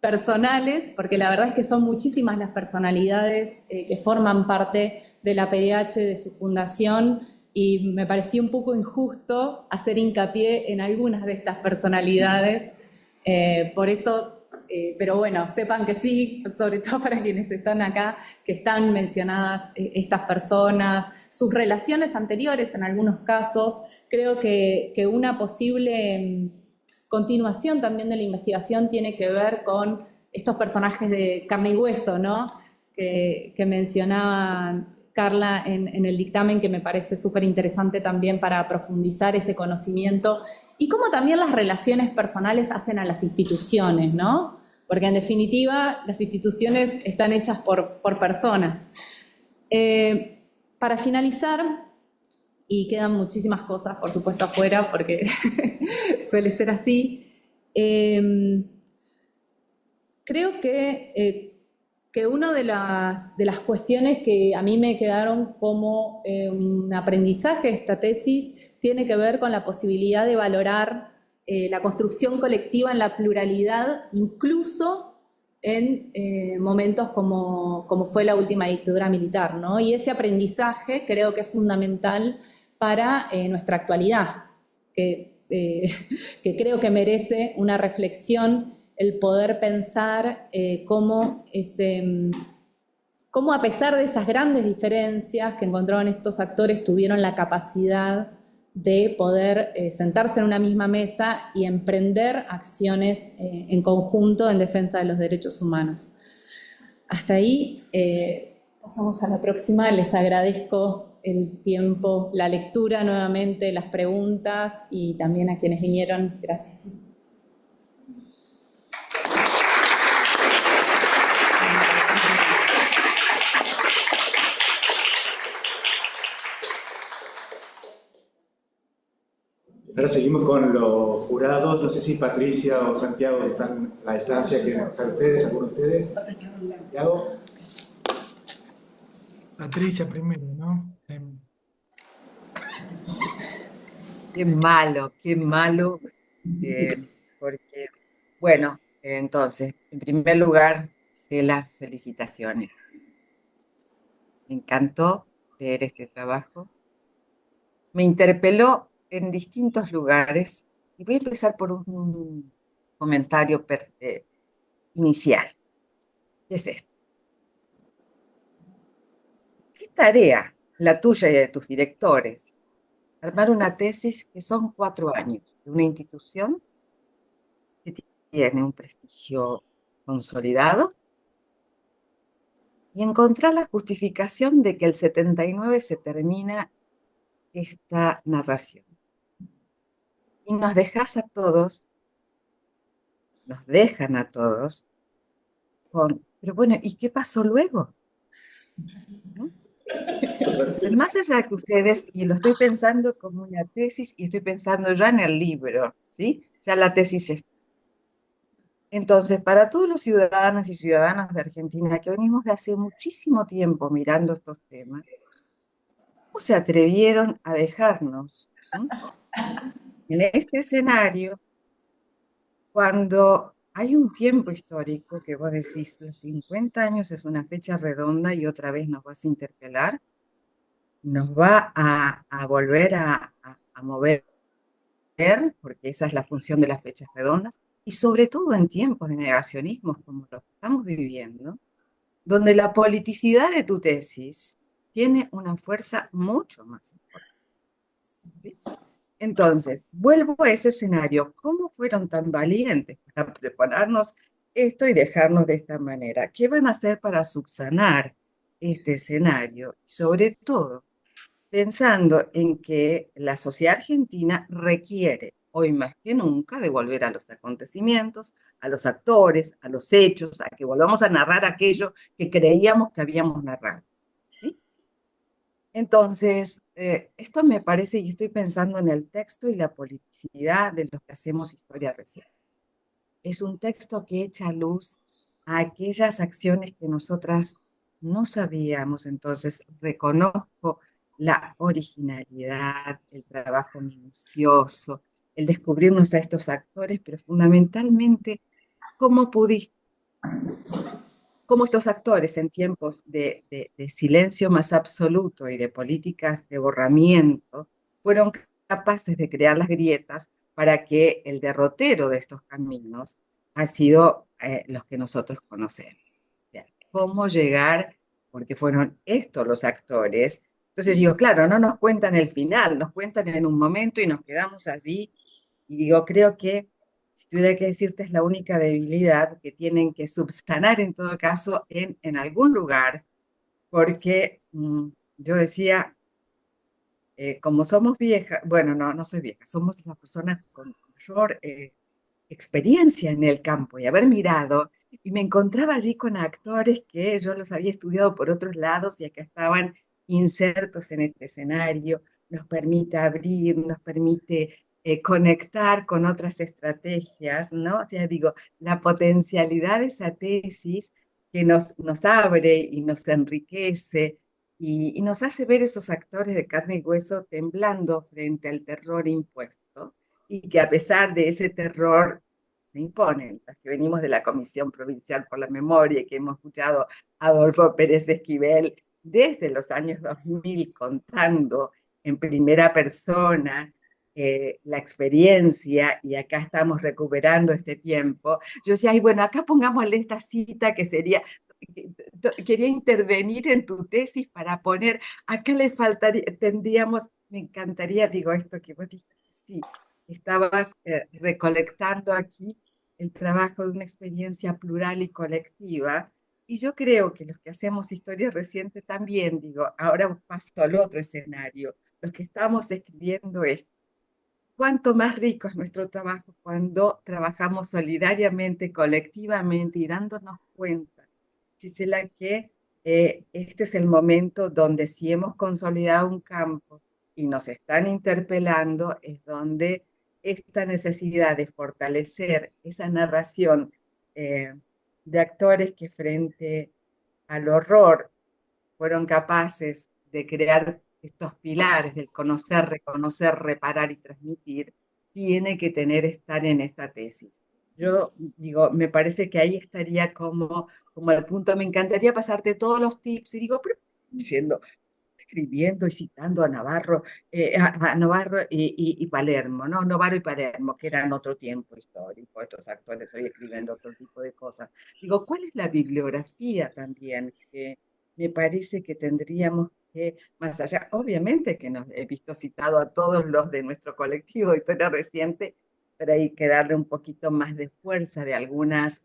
personales, porque la verdad es que son muchísimas las personalidades que forman parte de la PDH, de su fundación, y me pareció un poco injusto hacer hincapié en algunas de estas personalidades. Por eso, pero bueno, sepan que sí, sobre todo para quienes están acá, que están mencionadas estas personas, sus relaciones anteriores en algunos casos. Creo que una posible continuación también de la investigación tiene que ver con estos personajes de carne y hueso, ¿no? Que mencionaba Carla en el dictamen, que me parece súper interesante también para profundizar ese conocimiento, y cómo también las relaciones personales hacen a las instituciones, ¿no? Porque en definitiva las instituciones están hechas por personas. Para finalizar, y quedan muchísimas cosas, por supuesto, afuera, porque suele ser así, creo que una de las cuestiones que a mí me quedaron como un aprendizaje de esta tesis tiene que ver con la posibilidad de valorar la construcción colectiva en la pluralidad, incluso en momentos como fue la última dictadura militar, ¿no? Y ese aprendizaje creo que es fundamental para nuestra actualidad, que creo que merece una reflexión el poder pensar cómo a pesar de esas grandes diferencias que encontraban estos actores, tuvieron la capacidad de poder sentarse en una misma mesa y emprender acciones en conjunto en defensa de los derechos humanos. Hasta ahí, pasamos a la próxima. Les agradezco el tiempo, la lectura nuevamente, las preguntas y también a quienes vinieron. Gracias. Ahora seguimos con los jurados. No sé si Patricia o Santiago están en la distancia. ¿Quieren pasar ustedes? ¿Alguno de ustedes? Santiago. Patricia primero, ¿no? Qué malo, porque, bueno, entonces, en primer lugar, las felicitaciones. Me encantó leer este trabajo. Me interpeló en distintos lugares y voy a empezar por un comentario inicial. ¿Qué es esto? ¿Qué tarea la tuya y de tus directores? Armar una tesis que son 4 años de una institución que tiene un prestigio consolidado y encontrar la justificación de que el 79 se termina esta narración. Y nos dejan a todos con, pero bueno, ¿y qué pasó luego? ¿No? Entonces, más allá que ustedes, y lo estoy pensando como una tesis, y estoy pensando ya en el libro, ¿sí? Ya la tesis está. Entonces, para todos los ciudadanos y ciudadanas de Argentina que venimos de hace muchísimo tiempo mirando estos temas, ¿cómo se atrevieron a dejarnos en este escenario cuando hay un tiempo histórico que vos decís, los 50 años es una fecha redonda y otra vez nos vas a interpelar, nos va a volver a mover, porque esa es la función de las fechas redondas, y sobre todo en tiempos de negacionismos como los que estamos viviendo, donde la politicidad de tu tesis tiene una fuerza mucho más importante. ¿Sí? Entonces, vuelvo a ese escenario. ¿Cómo fueron tan valientes para prepararnos esto y dejarnos de esta manera? ¿Qué van a hacer para subsanar este escenario? Sobre todo, pensando en que la sociedad argentina requiere, hoy más que nunca, de volver a los acontecimientos, a los actores, a los hechos, a que volvamos a narrar aquello que creíamos que habíamos narrado. ¿Sí? Entonces, esto me parece, y estoy pensando en el texto y la politicidad de los que hacemos historia reciente. Es un texto que echa luz a aquellas acciones que nosotras no sabíamos, entonces reconozco la originalidad, el trabajo minucioso, el descubrirnos a estos actores, pero fundamentalmente cómo estos actores en tiempos de silencio más absoluto y de políticas de borramiento fueron capaces de crear las grietas para que el derrotero de estos caminos ha sido los que nosotros conocemos. O sea, cómo llegar, porque fueron estos los actores. Entonces digo, claro, no nos cuentan el final, nos cuentan en un momento y nos quedamos allí. Y digo, creo que si tuviera que decirte, es la única debilidad que tienen que subsanar en todo caso en algún lugar, porque yo decía, como somos viejas, bueno, no soy vieja, somos las personas con mayor experiencia en el campo y haber mirado, y me encontraba allí con actores que yo los había estudiado por otros lados y acá estaban insertos en este escenario, nos permite abrir, nos permite conectar con otras estrategias, ¿no? O sea, digo, la potencialidad de esa tesis que nos abre y nos enriquece y nos hace ver esos actores de carne y hueso temblando frente al terror impuesto y que a pesar de ese terror se imponen, las que venimos de la Comisión Provincial por la Memoria y que hemos escuchado a Adolfo Pérez Esquivel desde los años 2000 contando en primera persona la experiencia, y acá estamos recuperando este tiempo. Yo decía, ay, bueno, acá pongámosle esta cita que sería, quería intervenir en tu tesis para poner, acá le faltaría, tendríamos, me encantaría, digo, esto que vos dijiste, sí, estabas recolectando aquí el trabajo de una experiencia plural y colectiva, y yo creo que los que hacemos historia reciente también, digo, ahora paso al otro escenario, los que estamos escribiendo esto, cuánto más rico es nuestro trabajo cuando trabajamos solidariamente, colectivamente y dándonos cuenta, Gisela, que este es el momento donde si hemos consolidado un campo y nos están interpelando, es donde esta necesidad de fortalecer esa narración de actores que frente al horror fueron capaces de crear estos pilares del conocer, reconocer, reparar y transmitir, tiene que estar en esta tesis. Yo digo, me parece que ahí estaría como el punto, me encantaría pasarte todos los tips, y digo, pero diciendo, escribiendo y citando a Navarro, a Navarro y Palermo, ¿no? Navarro y Palermo, que eran otro tiempo histórico, estos actores hoy escribiendo otro tipo de cosas. Digo, ¿cuál es la bibliografía también que me parece que tendríamos que, más allá, obviamente que nos he visto citado a todos los de nuestro colectivo de historia reciente, pero hay que darle un poquito más de fuerza de algunas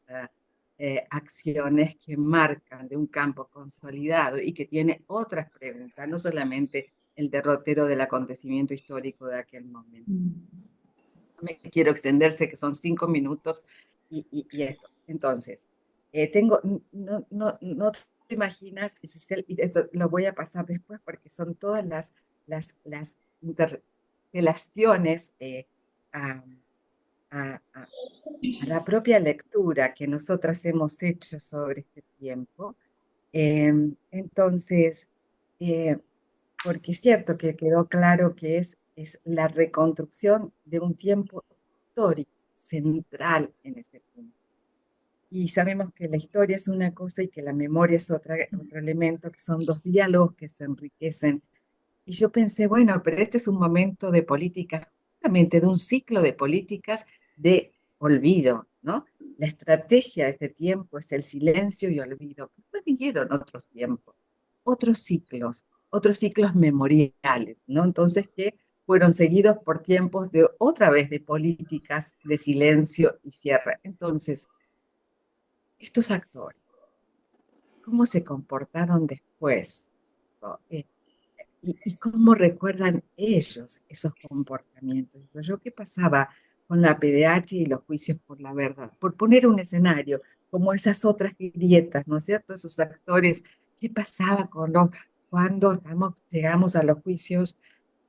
acciones que marcan de un campo consolidado y que tiene otras preguntas, no solamente el derrotero del acontecimiento histórico de aquel momento. No me quiero extenderse, que son 5 minutos y esto. Entonces, no te imaginas, Giselle, y esto lo voy a pasar después porque son todas las interrelaciones a la propia lectura que nosotras hemos hecho sobre este tiempo. Entonces, porque es cierto que quedó claro que es la reconstrucción de un tiempo histórico central en este punto. Y sabemos que la historia es una cosa y que la memoria es otro elemento, que son dos diálogos que se enriquecen. Y yo pensé, bueno, pero este es un momento de políticas, justamente de un ciclo de políticas de olvido, ¿no? La estrategia de este tiempo es el silencio y olvido. Después vinieron otros ciclos memoriales, ¿no? Entonces, que fueron seguidos por tiempos de otra vez de políticas de silencio y cierre. Entonces, estos actores, ¿cómo se comportaron después? ¿No? Y cómo recuerdan ellos esos comportamientos. Yo, ¿qué pasaba con la PDH y los juicios por la verdad? Por poner un escenario, como esas otras grietas, ¿no es cierto? Esos actores, ¿qué pasaba cuando llegamos a los juicios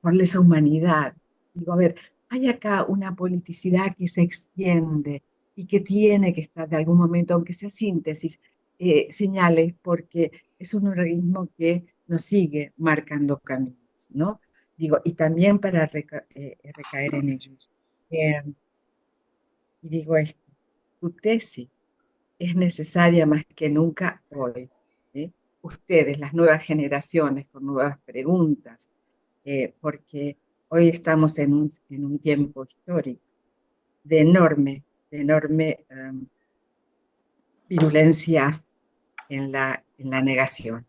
por lesa humanidad? Digo, a ver, hay acá una politicidad que se extiende y que tiene que estar de algún momento, aunque sea síntesis, señales, porque es un organismo que nos sigue marcando caminos, ¿no? Digo, y también para recaer en ellos. Y digo esto, tu tesis es necesaria más que nunca hoy. ¿Sí? Ustedes, las nuevas generaciones, con nuevas preguntas, porque hoy estamos en un tiempo histórico de enorme virulencia en la negación,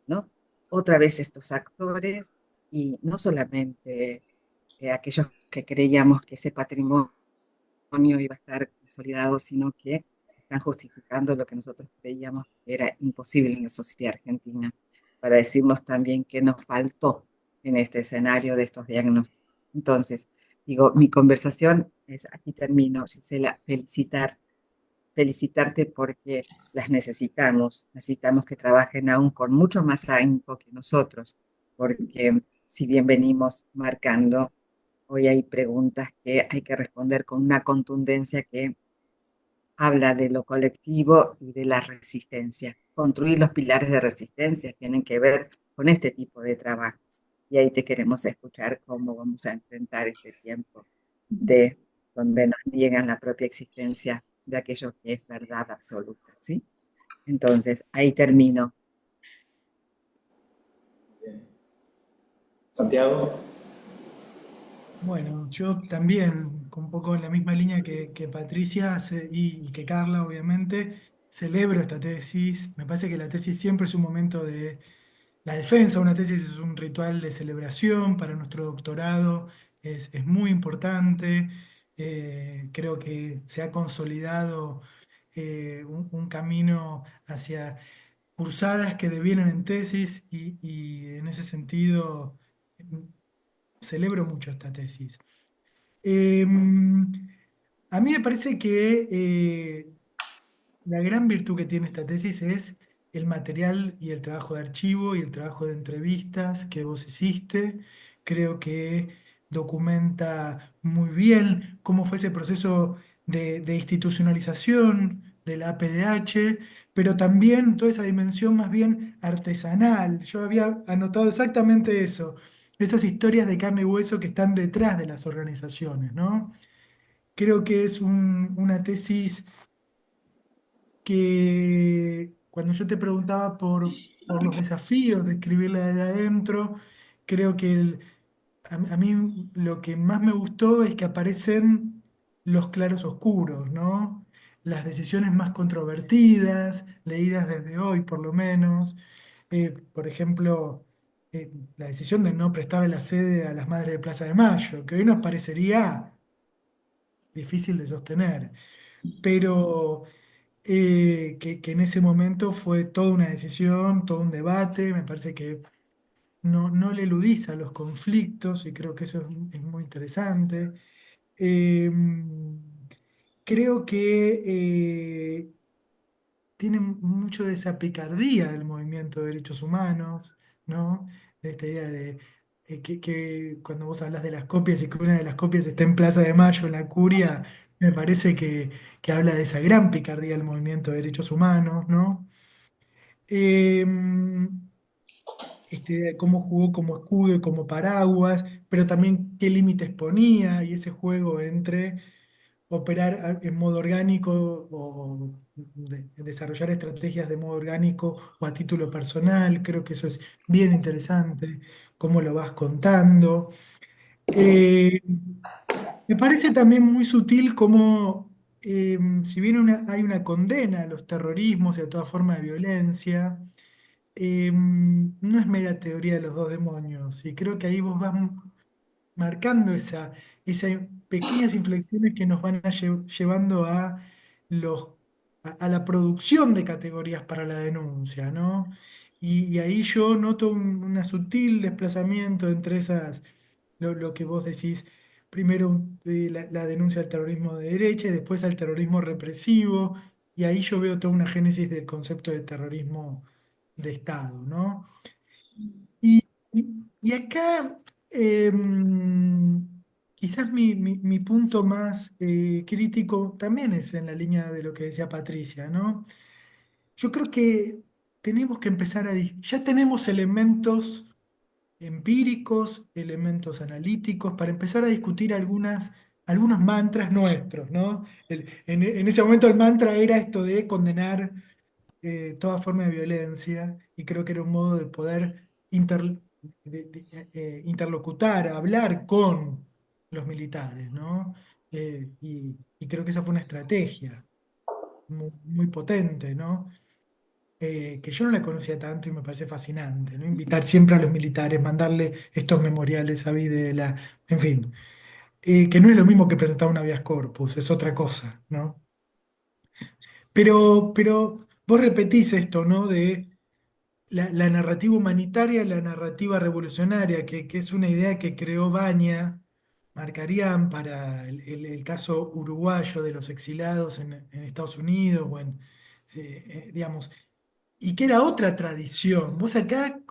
¿no? Otra vez estos actores, y no solamente aquellos que creíamos que ese patrimonio iba a estar consolidado, sino que están justificando lo que nosotros creíamos que era imposible en la sociedad argentina, para decirnos también que nos faltó en este escenario de estos diagnósticos. Entonces, digo, mi conversación es, aquí termino, Gisela, felicitarte porque las necesitamos que trabajen aún con mucho más ahínco que nosotros, porque si bien venimos marcando, hoy hay preguntas que hay que responder con una contundencia que habla de lo colectivo y de la resistencia. Construir los pilares de resistencia tienen que ver con este tipo de trabajos. Y ahí te queremos escuchar cómo vamos a enfrentar este tiempo de donde nos niegan la propia existencia de aquello que es verdad absoluta, ¿sí? Entonces, ahí termino. Santiago. Bueno, yo también, un poco en la misma línea que Patricia y que Carla, obviamente, celebro esta tesis. Me parece que la tesis siempre es un momento de la defensa. Una tesis es un ritual de celebración para nuestro doctorado, es muy importante. Creo que se ha consolidado un camino hacia cursadas que devienen en tesis y en ese sentido celebro mucho esta tesis. Eh, a mí me parece que la gran virtud que tiene esta tesis es el material y el trabajo de archivo y el trabajo de entrevistas que vos hiciste. Creo que documenta muy bien cómo fue ese proceso de institucionalización de la APDH, pero también toda esa dimensión más bien artesanal. Yo había anotado exactamente eso, esas historias de carne y hueso que están detrás de las organizaciones, ¿no? Creo que es una tesis que cuando yo te preguntaba por los desafíos de escribirla desde adentro, creo que a mí lo que más me gustó es que aparecen los claros oscuros, ¿no? Las decisiones más controvertidas, leídas desde hoy por lo menos. Por ejemplo, la decisión de no prestarle la sede a las Madres de Plaza de Mayo, que hoy nos parecería difícil de sostener, pero que en ese momento fue toda una decisión, todo un debate. Me parece que no le eludís a los conflictos y creo que eso es muy interesante. Eh, creo que tiene mucho de esa picardía del movimiento de derechos humanos, ¿no? De esta idea de que cuando vos hablas de las copias y que una de las copias está en Plaza de Mayo, en la Curia, me parece que habla de esa gran picardía del movimiento de derechos humanos, ¿no? Eh, cómo jugó como escudo y como paraguas, pero también qué límites ponía y ese juego entre operar en modo orgánico o desarrollar estrategias de modo orgánico o a título personal. Creo que eso es bien interesante, cómo lo vas contando. Eh, me parece también muy sutil cómo, si bien hay una condena a los terrorismos y a toda forma de violencia, no es mera teoría de los dos demonios. Y creo que ahí vos vas marcando esas pequeñas inflexiones que nos van llevando a, a la producción de categorías para la denuncia, ¿no? Y ahí yo noto una sutil desplazamiento entre esas, lo que vos decís, primero la denuncia al terrorismo de derecha y después al terrorismo represivo, y ahí yo veo toda una génesis del concepto de terrorismo de Estado, ¿no? Y acá quizás mi punto más crítico también es en la línea de lo que decía Patricia, ¿no? Yo creo que tenemos que empezar ya tenemos elementos empíricos, elementos analíticos, para empezar a discutir algunos mantras nuestros, ¿no? En ese momento el mantra era esto de condenar toda forma de violencia y creo que era un modo de poder interlocutar, hablar con los militares, ¿no? Y creo que esa fue una estrategia muy potente, ¿no? Que yo no la conocía tanto y me parece fascinante, ¿no? Invitar siempre a los militares, mandarle estos memoriales a Videla, en fin, que no es lo mismo que presentar un habeas corpus, es otra cosa, ¿no? Pero vos repetís esto, ¿no? De la narrativa humanitaria, la narrativa revolucionaria, que es una idea que creó Baña, Marcarián, para el caso uruguayo de los exilados en Estados Unidos, o digamos, y que era otra tradición. Vos acá,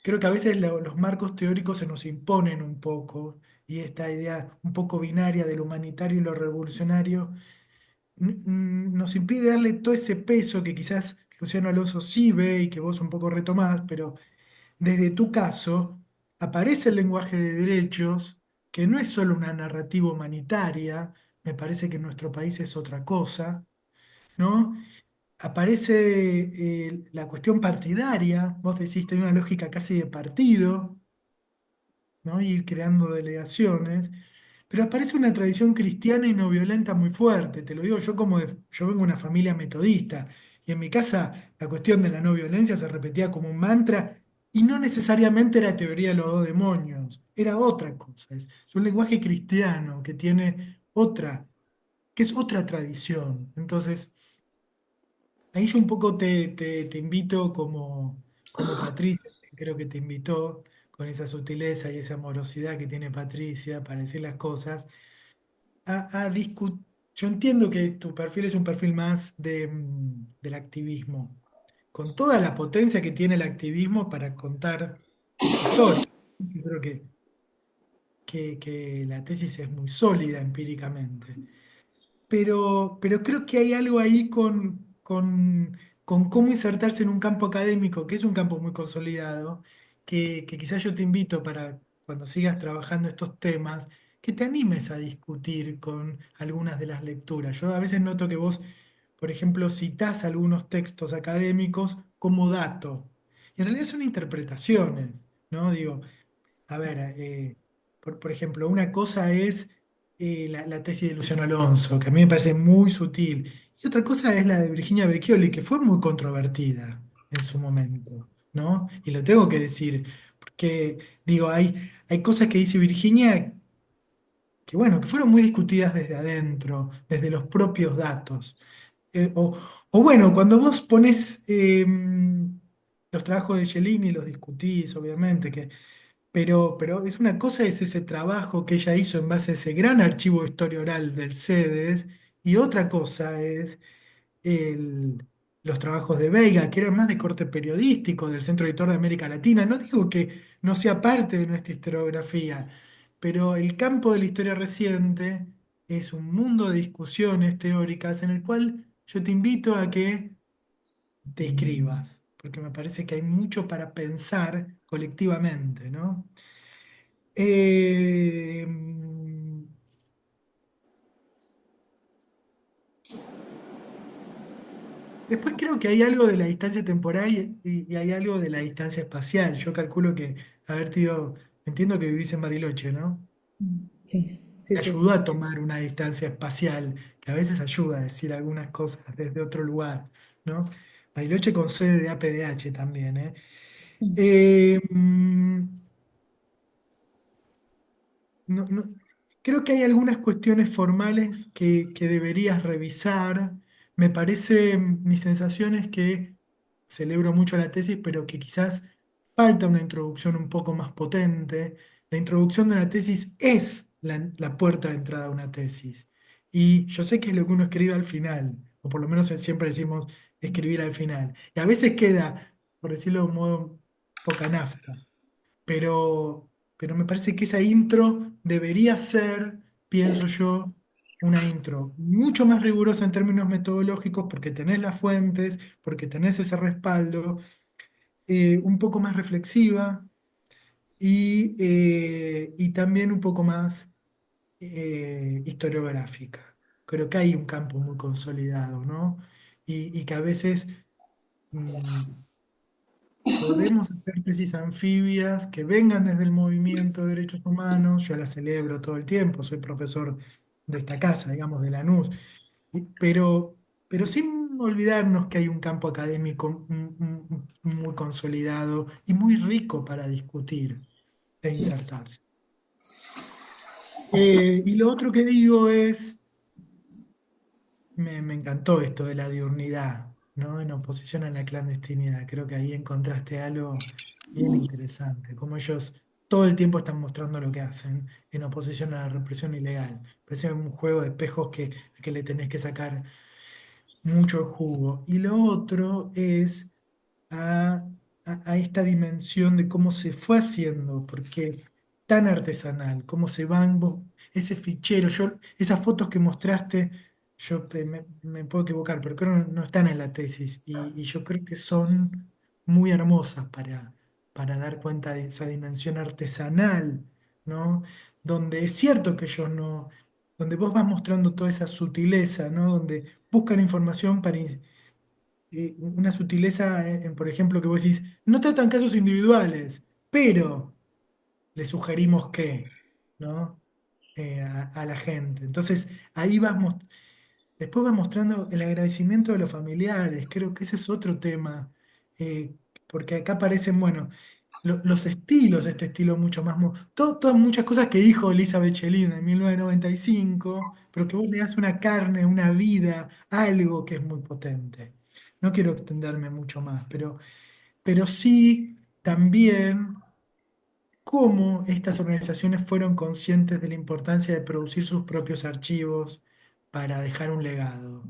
creo que a veces los marcos teóricos se nos imponen un poco, y esta idea un poco binaria de lo humanitario y lo revolucionario nos impide darle todo ese peso que quizás Luciano Alonso sí ve y que vos un poco retomás, pero desde tu caso aparece el lenguaje de derechos, que no es solo una narrativa humanitaria, me parece que en nuestro país es otra cosa, ¿no? Aparece la cuestión partidaria, vos decís, tiene una lógica casi de partido, ¿no? Ir creando delegaciones, pero aparece una tradición cristiana y no violenta muy fuerte, te lo digo yo yo vengo de una familia metodista, y en mi casa la cuestión de la no violencia se repetía como un mantra, y no necesariamente era teoría de los dos demonios, era otra cosa, es un lenguaje cristiano que tiene que es otra tradición. Entonces, ahí yo un poco te invito como Patricia, creo que te invitó con esa sutileza y esa amorosidad que tiene Patricia para decir las cosas, a discutir. Yo entiendo que tu perfil es un perfil más del activismo, con toda la potencia que tiene el activismo para contar esta historia. Yo creo que la tesis es muy sólida empíricamente. Pero creo que hay algo ahí con cómo insertarse en un campo académico, que es un campo muy consolidado, que quizás yo te invito para cuando sigas trabajando estos temas, que te animes a discutir con algunas de las lecturas. Yo a veces noto que vos, por ejemplo, citás algunos textos académicos como dato, y en realidad son interpretaciones, ¿no? Digo, a ver, por ejemplo, una cosa es la tesis de Luciano Alonso, que a mí me parece muy sutil, y otra cosa es la de Virginia Becchioli, que fue muy controvertida en su momento, ¿no? Y lo tengo que decir, porque digo, hay cosas que dice Virginia que, bueno, que fueron muy discutidas desde adentro, desde los propios datos. Eh, o, o bueno, cuando vos pones los trabajos de Cellini, los discutís, obviamente, pero es una cosa es ese trabajo que ella hizo en base a ese gran archivo de historia oral del CEDES, y otra cosa es el- los trabajos de Veiga, que eran más de corte periodístico del Centro Editor de América Latina. No digo que no sea parte de nuestra historiografía, pero el campo de la historia reciente es un mundo de discusiones teóricas en el cual yo te invito a que te escribas, porque me parece que hay mucho para pensar colectivamente, ¿no? Eh, Después creo que hay algo de la distancia temporal y hay algo de la distancia espacial. Yo calculo que, a ver, tío, entiendo que vivís en Bariloche, ¿no? Sí, sí, Te sí, ayudó sí. a tomar una distancia espacial, que a veces ayuda a decir algunas cosas desde otro lugar, ¿no? Bariloche con sede de APDH también, ¿eh? Eh, mm, no- no- Creo que hay algunas cuestiones formales que deberías revisar. Me parece, mi sensación es que celebro mucho la tesis, pero que quizás falta una introducción un poco más potente. La introducción de una tesis es la puerta de entrada a una tesis. Y yo sé que es lo que uno escribe al final, o por lo menos siempre decimos escribir al final. Y a veces queda, por decirlo de un modo, poca nafta, pero me parece que esa intro debería ser, pienso yo, una intro mucho más rigurosa en términos metodológicos porque tenés las fuentes, porque tenés ese respaldo, un poco más reflexiva y también un poco más historiográfica. Creo que hay un campo muy consolidado, ¿no? Y que a veces mm, podemos hacer tesis anfibias que vengan desde el movimiento de derechos humanos. Yo las celebro todo el tiempo, soy profesor de esta casa, digamos, de Lanús, pero sin olvidarnos que hay un campo académico muy consolidado y muy rico para discutir e insertarse. Y lo otro que digo es, me encantó esto de la diurnidad, ¿no? En oposición a la clandestinidad. Creo que ahí encontraste algo bien interesante, como ellos todo el tiempo están mostrando lo que hacen en oposición a la represión ilegal. Parece un juego de espejos que le tenés que sacar mucho jugo. Y lo otro es a, a esta dimensión de cómo se fue haciendo, porque tan artesanal, cómo se van, ese fichero, esas fotos que mostraste, me puedo equivocar, pero creo que no están en la tesis y yo creo que son muy hermosas para dar cuenta de esa dimensión artesanal, ¿no? donde es cierto que ellos no, donde vos vas mostrando toda esa sutileza, ¿no? Donde buscan información para una sutileza, por ejemplo, que vos decís, no tratan casos individuales, pero le sugerimos que, ¿no? A la gente. Entonces, ahí después vas mostrando el agradecimiento de los familiares, creo que ese es otro tema, eh, porque acá aparecen, bueno, los estilos, este estilo mucho más, todas muchas cosas que dijo Elizabeth Chelin en 1995, pero que vos le das una carne, una vida, algo que es muy potente. No quiero extenderme mucho más, pero sí también cómo estas organizaciones fueron conscientes de la importancia de producir sus propios archivos para dejar un legado.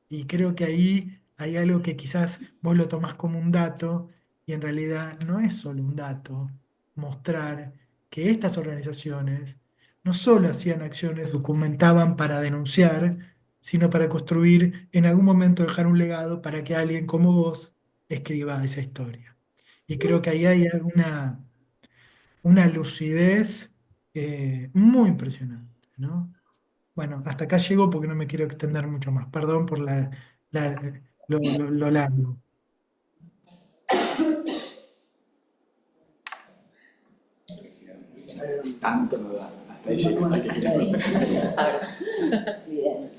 Y creo que ahí hay algo que quizás vos lo tomás como un dato y en realidad no es solo un dato. Mostrar que estas organizaciones no solo hacían acciones, documentaban para denunciar, sino para construir, en algún momento dejar un legado para que alguien como vos escriba esa historia. Y creo que ahí hay una lucidez muy impresionante, ¿no? Bueno, hasta acá llego porque no me quiero extender mucho más. Perdón por lo largo. Tanto no da. Hasta ahí llega. Bien.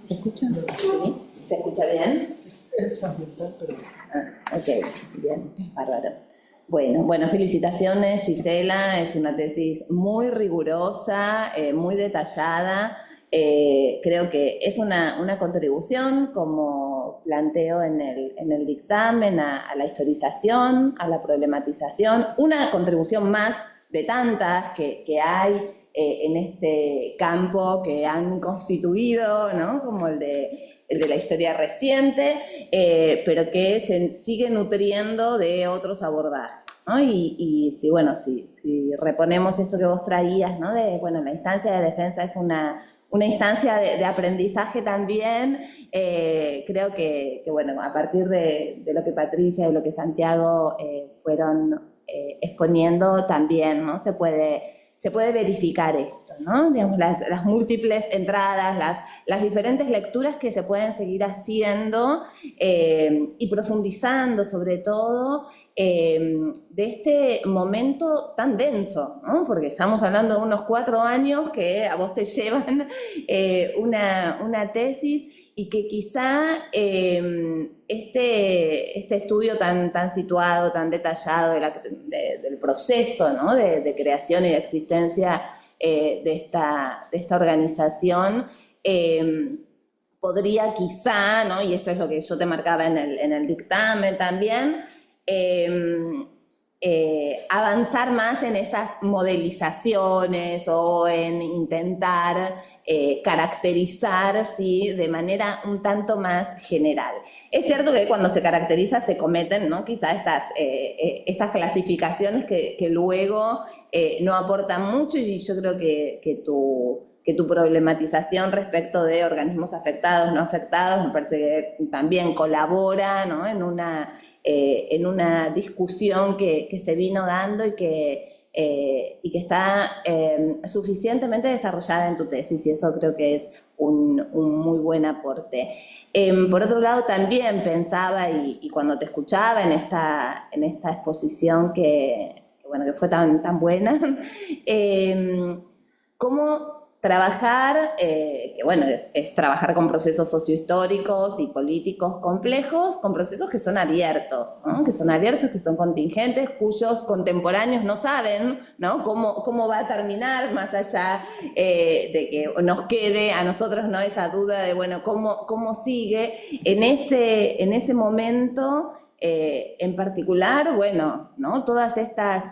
¿Se escucha? ¿Sí? ¿Se escucha bien? Es ambiental, pero... Ok, bien, bárbaro. Bueno, felicitaciones, Gisela. Es una tesis muy rigurosa, muy detallada. Creo que es una contribución, como planteo en el dictamen, a la historización, a la problematización, una contribución más de tantas que hay en este campo que han constituido, ¿no? Como el de la historia reciente, pero que se sigue nutriendo de otros abordajes, ¿no? Y si reponemos esto que vos traías, ¿no? La instancia de defensa es una instancia de aprendizaje también. Creo que a partir de lo que Patricia y lo que Santiago fueron exponiendo también, ¿no? Se puede verificar esto, ¿no? Digamos, las múltiples entradas, las diferentes lecturas que se pueden seguir haciendo y profundizando sobre todo de este momento tan denso, ¿no? Porque estamos hablando de unos 4 años que a vos te llevan una tesis y que quizá este estudio tan situado, tan detallado del proceso, ¿no? de creación y de existencia de esta organización, podría quizá, ¿no? Y esto es lo que yo te marcaba en el dictamen también, avanzar más en esas modelizaciones o en intentar caracterizar, ¿sí? De manera un tanto más general. Es cierto que cuando se caracteriza se cometen, ¿no? Quizá estas clasificaciones que luego no aportan mucho, y yo creo que tu problematización respecto de organismos afectados, no afectados, me parece que también colabora, ¿no? en una discusión que se vino dando y que está suficientemente desarrollada en tu tesis, y eso creo que es un muy buen aporte. Por otro lado, también pensaba, y cuando te escuchaba en esta exposición que fue tan buena, cómo trabajar, es trabajar con procesos sociohistóricos y políticos complejos, con procesos que son abiertos, ¿no? Que son contingentes, cuyos contemporáneos no saben, ¿no? cómo va a terminar, más allá de que nos quede a nosotros, ¿no? Esa duda de, cómo sigue. En ese momento, en particular, ¿no? Todas estas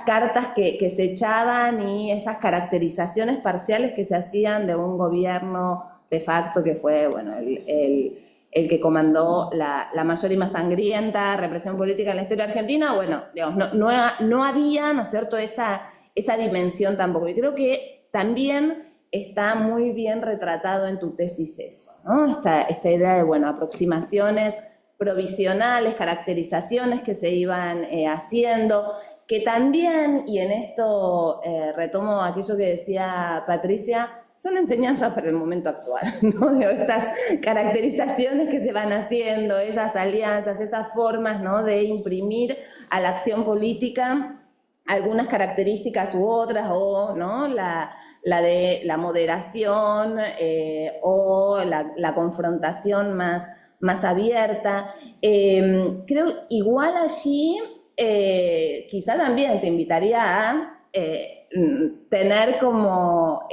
cartas que se echaban y esas caracterizaciones parciales que se hacían de un gobierno de facto que fue, el que comandó la mayor y más sangrienta represión política en la historia argentina. No había, ¿no es cierto?, esa dimensión tampoco. Y creo que también está muy bien retratado en tu tesis eso, ¿no? Esta idea de, aproximaciones provisionales, caracterizaciones que se iban haciendo, que también, y en esto retomo aquello que decía Patricia, son enseñanzas para el momento actual, ¿no? De estas caracterizaciones que se van haciendo, esas alianzas, esas formas, ¿no?, de imprimir a la acción política algunas características u otras, o ¿no?, la de la moderación o la confrontación más abierta. Creo igual allí quizá también te invitaría a tener como,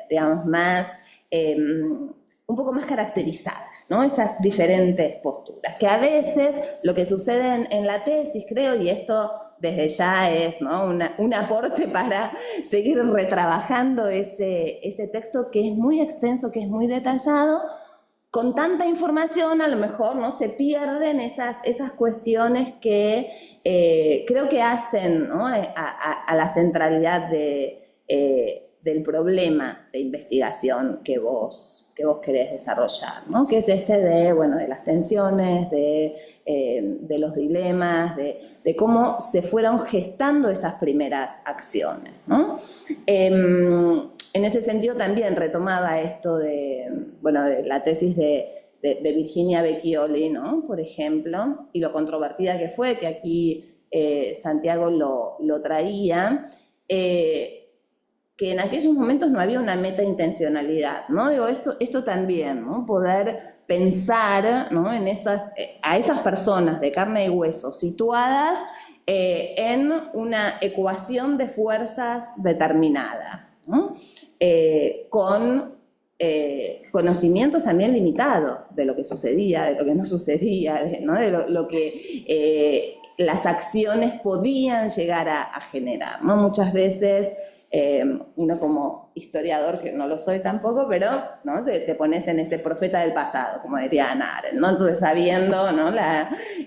digamos, más, un poco más caracterizadas, ¿no?, esas diferentes posturas, que a veces lo que sucede en la tesis, creo, y esto desde ya es, ¿no?, un aporte para seguir retrabajando ese texto que es muy extenso, que es muy detallado. Con tanta información a lo mejor no se pierden esas cuestiones que creo que hacen, ¿no?, a la centralidad del problema de investigación que vos querés desarrollar, ¿no?, que es de las tensiones, de los dilemas, de cómo se fueron gestando esas primeras acciones, ¿no? En ese sentido también retomaba esto de la tesis de Virginia Becchioli, ¿no?, por ejemplo, y lo controvertida que fue, que aquí Santiago lo traía, que en aquellos momentos no había una meta-intencionalidad, ¿no? Digo, esto también, ¿no?, poder pensar, ¿no?, en a esas personas de carne y hueso situadas en una ecuación de fuerzas determinada, ¿no?, con conocimientos también limitados de lo que sucedía, de lo que no sucedía, ¿no?, de lo que las acciones podían llegar a generar, ¿no? Muchas veces uno como historiador, que no lo soy tampoco, pero ¿no?, te pones en ese profeta del pasado, como diría Hannah Arendt, ¿no? Entonces, sabiendo, ¿no?,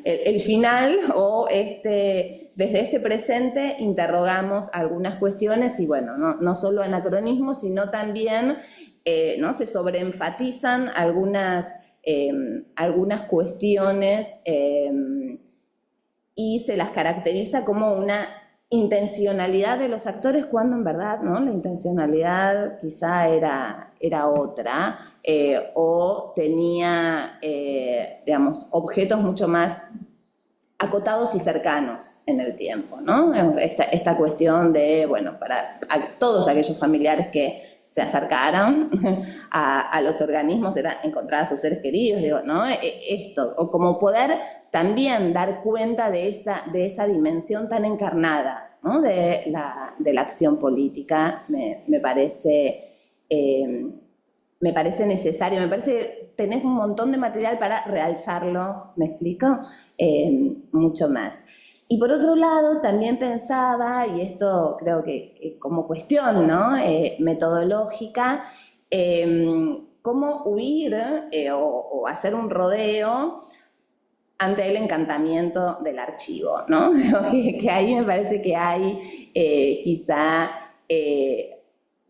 el final, o desde este presente interrogamos algunas cuestiones, y bueno, no solo anacronismos, sino también ¿no?, se sobreenfatizan algunas cuestiones y se las caracteriza como una intencionalidad de los actores, cuando en verdad, ¿no?, la intencionalidad quizá era otra, o tenía, digamos, objetos mucho más acotados y cercanos en el tiempo, ¿no? Esta cuestión de, bueno, para todos aquellos familiares que se acercaron a los organismos, era encontrar a sus seres queridos, digo, ¿no? Esto, o como poder también dar cuenta de esa dimensión tan encarnada, ¿no?, de la acción política, me parece necesario, me parece que tenés un montón de material para realzarlo, ¿me explico? Mucho más. Y por otro lado, también pensaba, y esto creo que como cuestión, ¿no?, metodológica, cómo huir o hacer un rodeo ante el encantamiento del archivo, ¿no? Que ahí me parece que hay quizá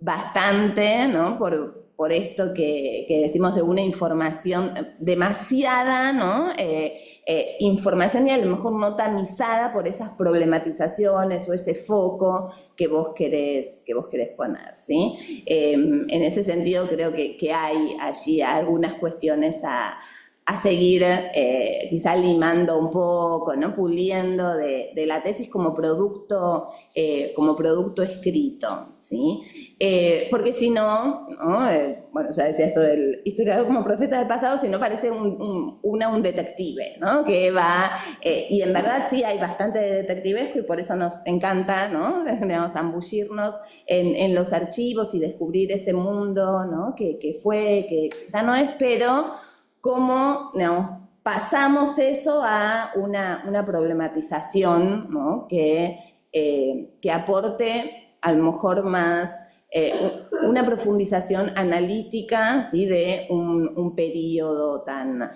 bastante, ¿no?, por esto que decimos de una información demasiada, ¿no?, información, y a lo mejor no tamizada por esas problematizaciones o ese foco que vos querés poner, ¿sí? En ese sentido creo que hay allí algunas cuestiones a seguir quizá limando un poco, ¿no?, puliendo de la tesis como producto escrito, ¿sí? Porque si no, bueno, ya decía esto del historiador como profeta del pasado, si no parece un detective, ¿no?, que va, y en verdad sí hay bastante de detectivesco, y por eso nos encanta, ¿no?, digamos, zambullirnos en los archivos y descubrir ese mundo, ¿no?, que ya no es, pero cómo, digamos, pasamos eso a una problematización, ¿no?, que aporte a lo mejor más una profundización analítica, ¿sí?, de un periodo tan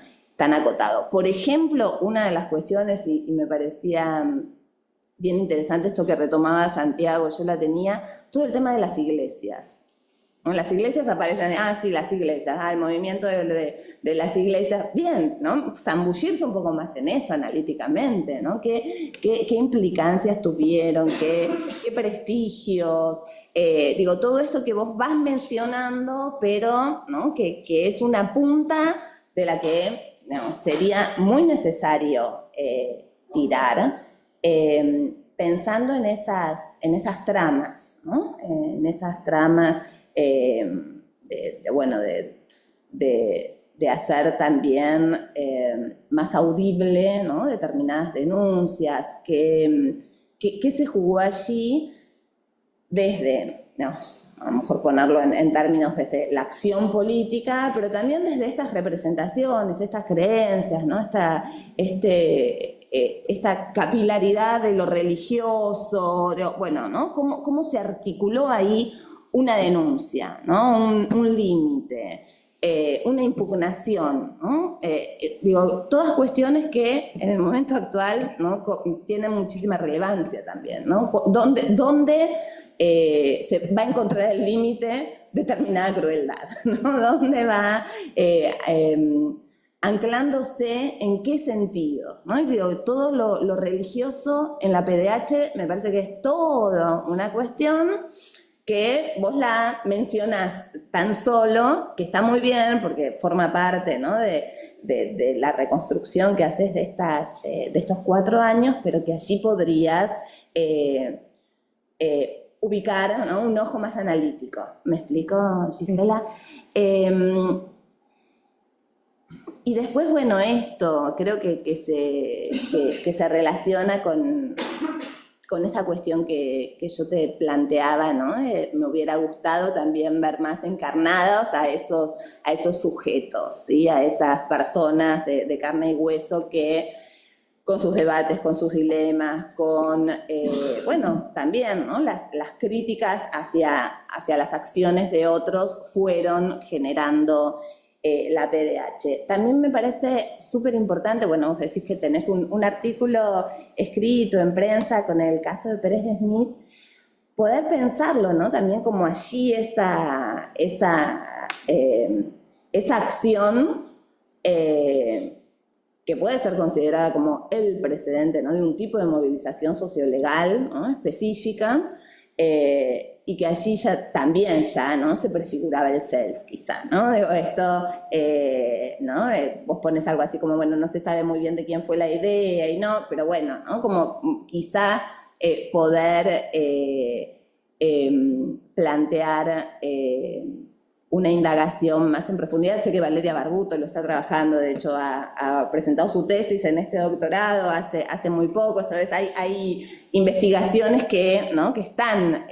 acotado. Por ejemplo, una de las cuestiones, y me parecía bien interesante esto que retomaba Santiago, yo la tenía, todo el tema de las iglesias, ¿no? Las iglesias aparecen, sí, las iglesias, el movimiento de las iglesias, bien, ¿no? Zambullirse un poco más en eso analíticamente, ¿no? ¿Qué implicancias tuvieron? ¿Qué prestigios? Digo, todo esto que vos vas mencionando, pero, ¿no? que es una punta de la que, ¿no? sería muy necesario tirar, pensando en esas tramas, ¿no? En esas tramas de hacer también más audible, ¿no? determinadas denuncias, que se jugó allí desde, ¿no? a lo mejor ponerlo en términos desde la acción política, pero también desde estas representaciones, estas creencias, ¿no? Esta capilaridad de lo religioso, bueno, ¿no? ¿Cómo se articuló ahí una denuncia, ¿no? un límite, una impugnación, ¿no? Digo, todas cuestiones que en el momento actual, ¿no? tienen muchísima relevancia también, ¿no? ¿Dónde se va a encontrar el límite determinada crueldad, ¿no? ¿Dónde va anclándose en qué sentido, ¿no? Y digo, todo lo religioso en la PDH me parece que es toda una cuestión que vos la mencionás tan solo, que está muy bien porque forma parte, ¿no? de la reconstrucción que haces de estos 4 años, pero que allí podrías ubicar, ¿no? un ojo más analítico. ¿Me explico, Gisela? Y después, bueno, esto creo que se relaciona con esta cuestión que yo te planteaba, ¿no? Me hubiera gustado también ver más encarnados a esos sujetos, ¿sí? A esas personas de carne y hueso que con sus debates, con sus dilemas, con, bueno, también, ¿no? las críticas hacia las acciones de otros fueron generando la PDH. También me parece súper importante, bueno, vos decís que tenés un artículo escrito en prensa con el caso de Pérez de Smith, poder pensarlo, ¿no? También como allí esa acción que puede ser considerada como el precedente, ¿no? de un tipo de movilización sociolegal, ¿no? específica, y que allí también ¿no? se prefiguraba el CELS, quizá, ¿no? Digo, esto, ¿no? Vos pones algo así como, bueno, no se sabe muy bien de quién fue la idea y no, pero bueno, ¿no? Como quizá poder plantear una indagación más en profundidad. Sé que Valeria Barbuto lo está trabajando, de hecho ha presentado su tesis en este doctorado hace muy poco. Esta vez hay investigaciones ¿no? que están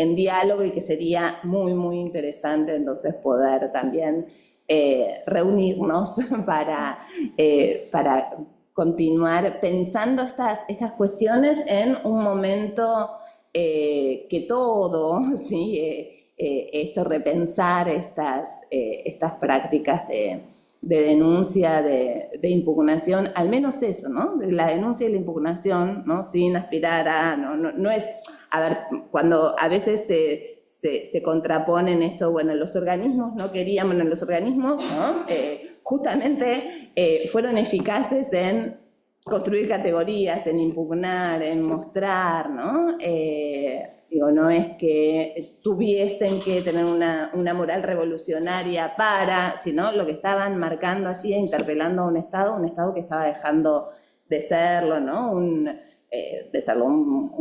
en diálogo y que sería muy, muy interesante entonces poder también reunirnos para continuar pensando estas cuestiones en un momento que todo, ¿sí? Esto, repensar estas prácticas de denuncia, de impugnación, al menos eso, ¿no? La denuncia y la impugnación, ¿no? Sin aspirar a, no es, a ver, cuando a veces se contraponen esto, bueno, los organismos no querían, bueno, los organismos, ¿no? Justamente fueron eficaces en construir categorías, en impugnar, en mostrar, ¿no? Digo, no es que tuviesen que tener una moral revolucionaria sino lo que estaban marcando allí e interpelando a un Estado que estaba dejando de serlo, ¿no? Un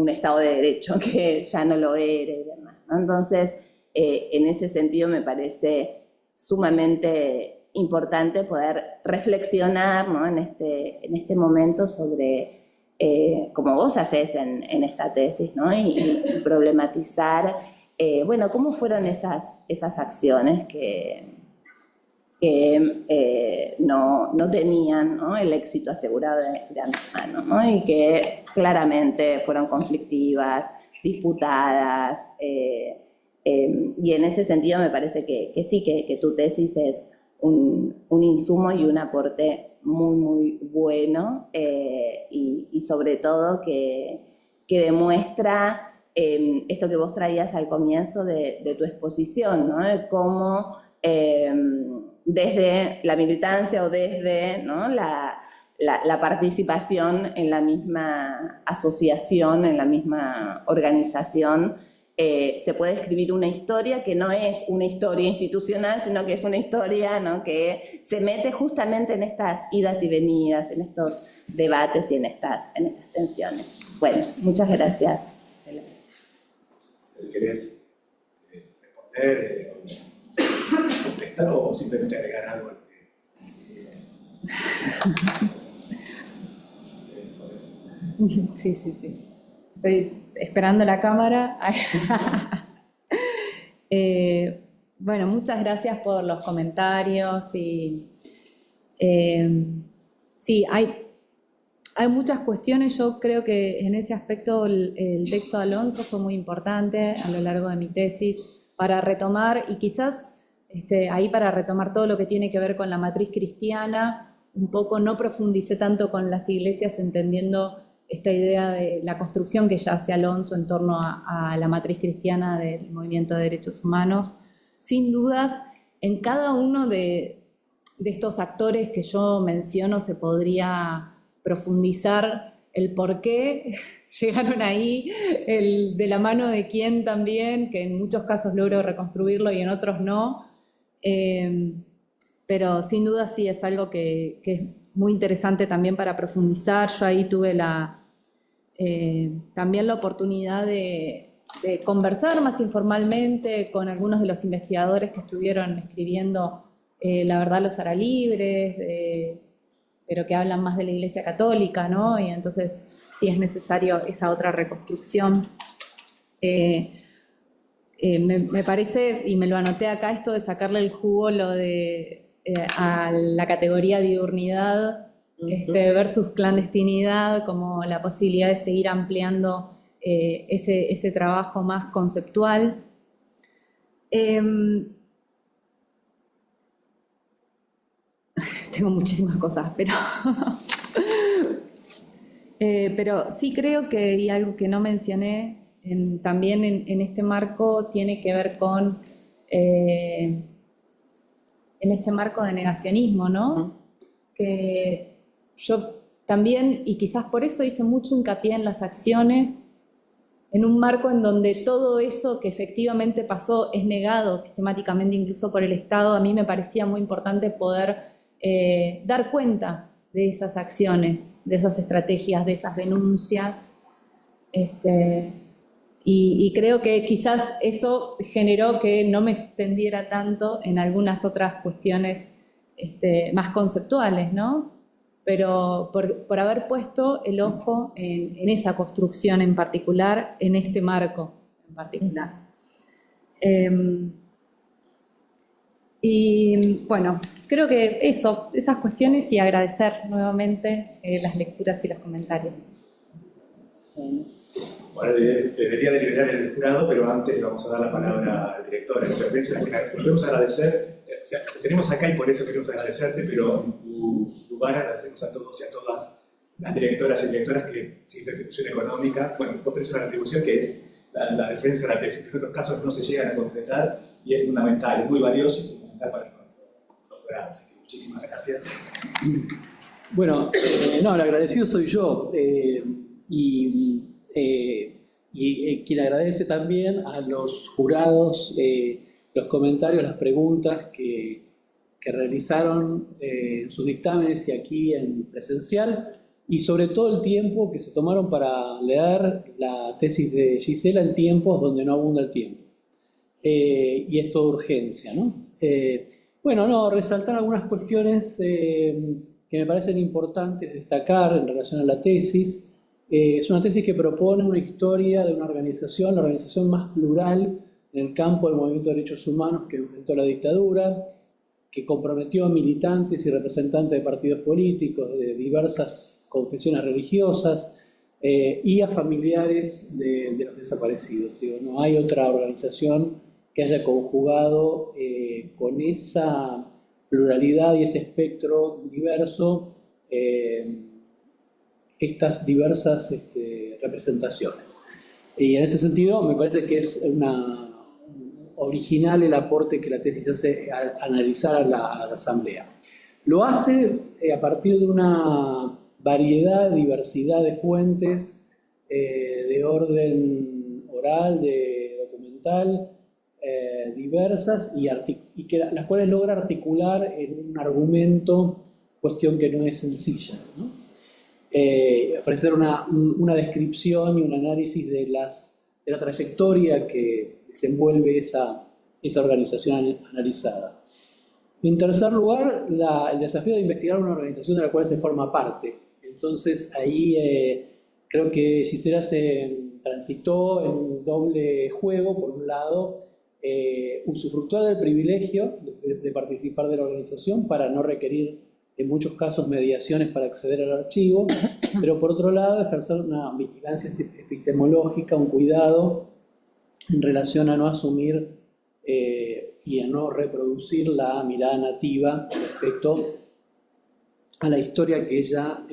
Estado de Derecho que ya no lo era y demás, ¿no? Entonces, en ese sentido me parece sumamente importante poder reflexionar, ¿no? en este momento sobre, como vos hacés en esta tesis, ¿no? y problematizar, bueno, cómo fueron esas acciones que no tenían, ¿no? el éxito asegurado de antemano, ¿no? y que claramente fueron conflictivas, disputadas, y en ese sentido me parece que sí, que tu tesis es un insumo y un aporte muy, muy bueno, y sobre todo que demuestra esto que vos traías al comienzo de tu exposición, ¿no? De cómo desde la militancia o desde, ¿no?, la participación en la misma asociación, en la misma organización, se puede escribir una historia que no es una historia institucional, sino que es una historia, ¿no?, que se mete justamente en estas idas y venidas, en estos debates y en estas tensiones. Bueno, muchas gracias. Si querés responder, contestar o simplemente agregar algo. Sí. Estoy esperando la cámara. Bueno, muchas gracias por los comentarios y sí, hay muchas cuestiones. Yo creo que en ese aspecto el texto de Alonso fue muy importante a lo largo de mi tesis para retomar, y quizás ahí para retomar todo lo que tiene que ver con la matriz cristiana. Un poco no profundicé tanto con las iglesias, entendiendo esta idea de la construcción que ya hace Alonso en torno a la matriz cristiana del movimiento de derechos humanos. Sin dudas, en cada uno de estos actores que yo menciono se podría profundizar el por qué llegaron ahí, de la mano de quién también, que en muchos casos logro reconstruirlo y en otros no. Pero sin duda sí es algo que es muy interesante también para profundizar. Yo ahí tuve también la oportunidad de conversar más informalmente con algunos de los investigadores que estuvieron escribiendo La verdad los hará libres, pero que hablan más de la Iglesia Católica, ¿no? Y entonces sí es necesario esa otra reconstrucción. Me parece, y me lo anoté acá, esto de sacarle el jugo a la categoría diurnidad versus clandestinidad, como la posibilidad de seguir ampliando ese trabajo más conceptual. Tengo muchísimas cosas, pero sí creo que, y algo que no mencioné también en este marco, tiene que ver con en este marco de negacionismo, ¿no? Que yo también, y quizás por eso hice mucho hincapié en las acciones, en un marco en donde todo eso que efectivamente pasó es negado sistemáticamente, incluso por el Estado. A mí me parecía muy importante poder dar cuenta de esas acciones, de esas estrategias, de esas denuncias. Y creo que quizás eso generó que no me extendiera tanto en algunas otras cuestiones más conceptuales, ¿no? Pero por haber puesto el ojo en esa construcción en particular, en este marco en particular. Y bueno, creo que esas cuestiones, y agradecer nuevamente las lecturas y los comentarios. Bueno, debería deliberar el jurado, pero antes le vamos a dar la palabra al director. Queremos agradecer, o sea, te tenemos acá y por eso queremos agradecerte, pero en tu lugar agradecemos a todos y a todas las directoras y directoras que sin retribución económica, bueno, vos tenés una retribución que es la defensa de la tesis, que en otros casos no se llegan a concretar y es fundamental, es muy valioso y fundamental para nuestro doctorado. Así que muchísimas gracias. Bueno, no, el agradecido soy yo. Y quien agradece también a los jurados los comentarios, las preguntas que realizaron en sus dictámenes y aquí en presencial, y sobre todo el tiempo que se tomaron para leer la tesis de Gisela en tiempos donde no abunda el tiempo. Y es toda urgencia, ¿no? Resaltar algunas cuestiones que me parecen importantes destacar en relación a la tesis. Es una tesis que propone una historia de una organización, la organización más plural en el campo del movimiento de derechos humanos que enfrentó la dictadura, que comprometió a militantes y representantes de partidos políticos de diversas confesiones religiosas y a familiares de los desaparecidos. No hay otra organización que haya conjugado con esa pluralidad y ese espectro diverso estas diversas representaciones. Y en ese sentido me parece que es original el aporte que la tesis hace al analizar a la Asamblea. Lo hace a partir de una variedad, diversidad de fuentes de orden oral, de documental, diversas y que las cuales logra articular en un argumento, cuestión que no es sencilla, ¿no? Ofrecer una descripción y un análisis de la trayectoria que desenvuelve esa organización analizada. En tercer lugar, el desafío de investigar una organización de la cual se forma parte. Entonces, ahí creo que Gisela se transitó en un doble juego. Por un lado, usufructuar del privilegio de participar de la organización para no requerir, en muchos casos, mediaciones para acceder al archivo, pero por otro lado, ejercer una vigilancia epistemológica, un cuidado en relación a no asumir y a no reproducir la mirada nativa respecto a la historia que ella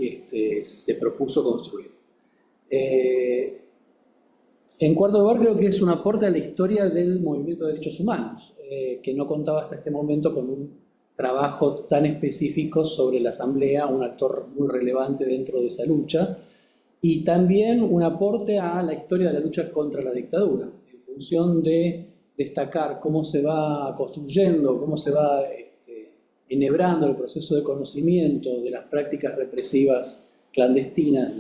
se propuso construir. En cuarto lugar, creo que es un aporte a la historia del movimiento de derechos humanos, que no contaba hasta este momento con un trabajo tan específico sobre la Asamblea, un actor muy relevante dentro de esa lucha, y también un aporte a la historia de la lucha contra la dictadura, en función de destacar cómo se va construyendo, cómo se va enhebrando el proceso de conocimiento de las prácticas represivas clandestinas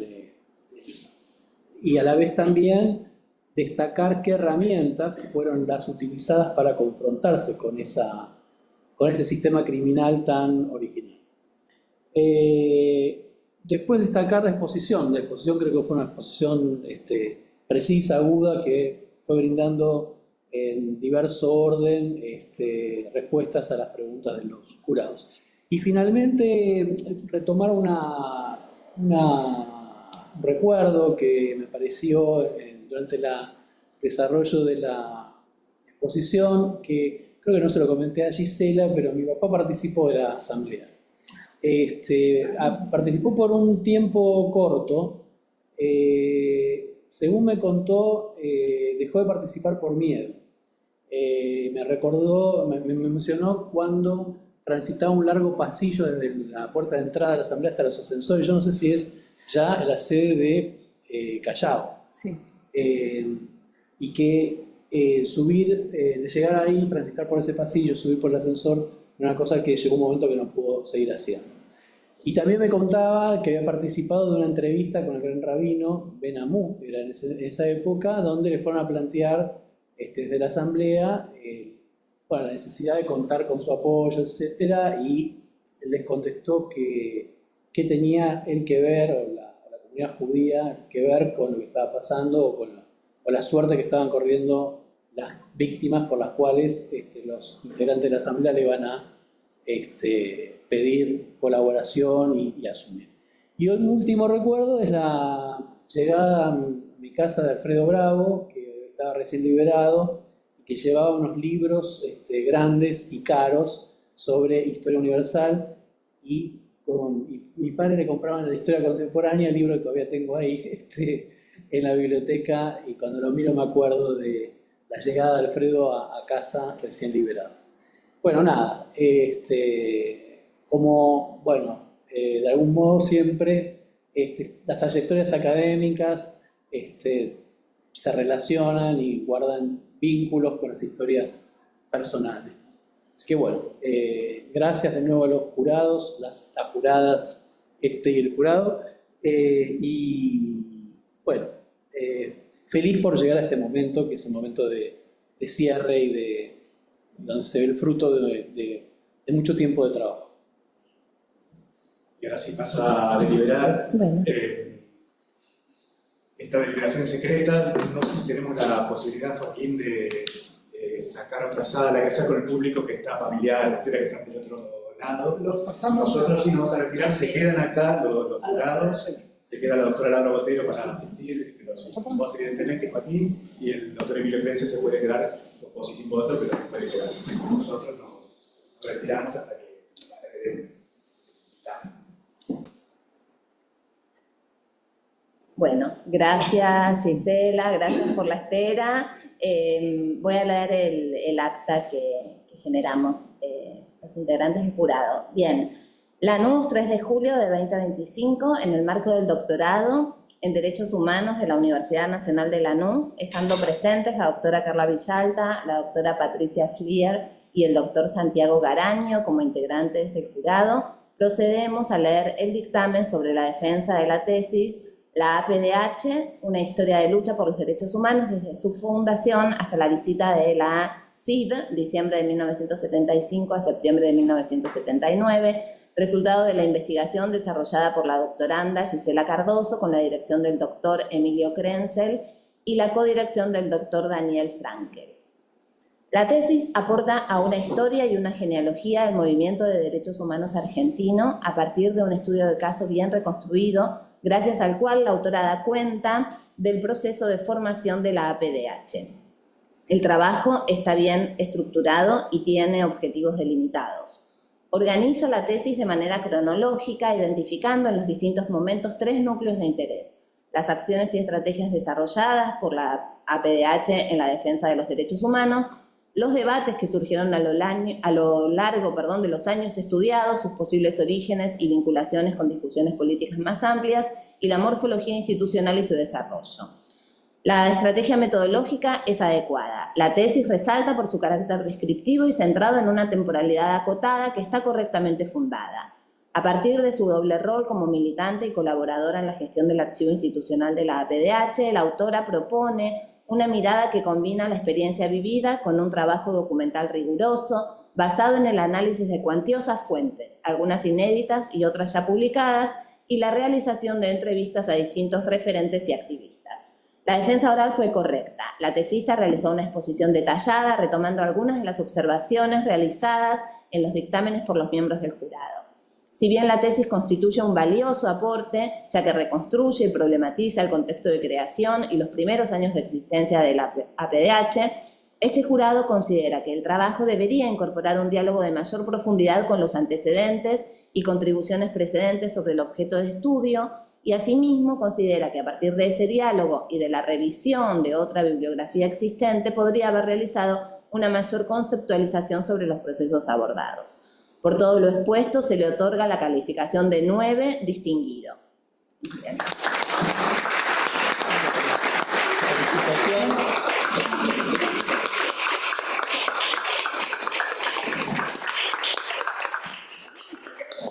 y a la vez también destacar qué herramientas fueron las utilizadas para confrontarse con ese sistema criminal tan original. Después destacar la exposición creo que fue una exposición precisa, aguda, que fue brindando en diverso orden respuestas a las preguntas de los jurados. Y finalmente retomar un recuerdo que me pareció durante el desarrollo de la exposición, que creo que no se lo comenté a Gisela, pero mi papá participó de la Asamblea. Participó por un tiempo corto. Según me contó, dejó de participar por miedo. Me emocionó cuando transitaba un largo pasillo desde la puerta de entrada de la Asamblea hasta los ascensores. Yo no sé si es ya la sede de Callao. Sí. Y que de llegar ahí, transitar por ese pasillo, subir por el ascensor, era una cosa que llegó un momento que no pudo seguir haciendo. Y también me contaba que había participado de una entrevista con el gran rabino Ben Amú, era en esa época, donde le fueron a plantear desde la Asamblea la necesidad de contar con su apoyo, etc. Y él les contestó que tenía él que ver, o la comunidad judía, que ver con lo que estaba pasando o con la suerte que estaban corriendo las víctimas por las cuales los integrantes de la Asamblea le iban a pedir colaboración y asumir. Y un último recuerdo es la llegada a mi casa de Alfredo Bravo, que estaba recién liberado, y que llevaba unos libros grandes y caros sobre historia universal, y mi padre le compraba la historia contemporánea, el libro que todavía tengo ahí en la biblioteca, y cuando lo miro me acuerdo de la llegada de Alfredo a casa recién liberado. Bueno, nada, de algún modo siempre las trayectorias académicas se relacionan y guardan vínculos con las historias personales. Así que bueno, gracias de nuevo a los jurados, las juradas y el jurado, y bueno, feliz por llegar a este momento, que es un momento de cierre y donde se ve el fruto de mucho tiempo de trabajo. Y ahora sí pasa a deliberar. Bueno. Esta deliberación es secreta, no sé si tenemos la posibilidad, Joaquín, de sacar otra sala, que sea con el público que está familiar, etcétera, que están del otro lado. Los pasamos. Nosotros sí nos vamos a retirar, se quedan acá los jurados, se queda la doctora Laura Botero para asistir, vos evidentemente, Joaquín, y el doctor Emilio Crense se puede quedar vos y sin voto, pero se puede quedar. Nosotros nos retiramos hasta que... Bueno. Bueno, gracias Gisela, gracias por la espera. Voy a leer el acta que generamos los integrantes del jurado. Bien, Lanús, 3 de julio de 2025, en el marco del doctorado en Derechos Humanos de la Universidad Nacional de Lanús, estando presentes la doctora Carla Villalta, la doctora Patricia Flier y el doctor Santiago Garaño como integrantes del jurado, procedemos a leer el dictamen sobre la defensa de la tesis La APDH, una historia de lucha por los derechos humanos desde su fundación hasta la visita de la CID, diciembre de 1975 a septiembre de 1979, resultado de la investigación desarrollada por la doctoranda Gisela Cardoso con la dirección del doctor Emilio Krenzel y la codirección del doctor Daniel Frankel. La tesis aporta a una historia y una genealogía del movimiento de derechos humanos argentino a partir de un estudio de caso bien reconstruido, gracias al cual la autora da cuenta del proceso de formación de la APDH. El trabajo está bien estructurado y tiene objetivos delimitados. Organiza la tesis de manera cronológica, identificando en los distintos momentos 3 núcleos de interés: las acciones y estrategias desarrolladas por la APDH en la defensa de los derechos humanos, los debates que surgieron a lo largo de los años estudiados, sus posibles orígenes y vinculaciones con discusiones políticas más amplias, y la morfología institucional y su desarrollo. La estrategia metodológica es adecuada. La tesis resalta por su carácter descriptivo y centrado en una temporalidad acotada que está correctamente fundada. A partir de su doble rol como militante y colaboradora en la gestión del archivo institucional de la APDH, la autora propone una mirada que combina la experiencia vivida con un trabajo documental riguroso, basado en el análisis de cuantiosas fuentes, algunas inéditas y otras ya publicadas, y la realización de entrevistas a distintos referentes y activistas. La defensa oral fue correcta. La tesista realizó una exposición detallada, retomando algunas de las observaciones realizadas en los dictámenes por los miembros del jurado. Si bien la tesis constituye un valioso aporte, ya que reconstruye y problematiza el contexto de creación y los primeros años de existencia de la APDH, este jurado considera que el trabajo debería incorporar un diálogo de mayor profundidad con los antecedentes y contribuciones precedentes sobre el objeto de estudio, y asimismo considera que a partir de ese diálogo y de la revisión de otra bibliografía existente podría haber realizado una mayor conceptualización sobre los procesos abordados. Por todo lo expuesto, se le otorga la calificación de 9 distinguido. Bien. Felicitaciones.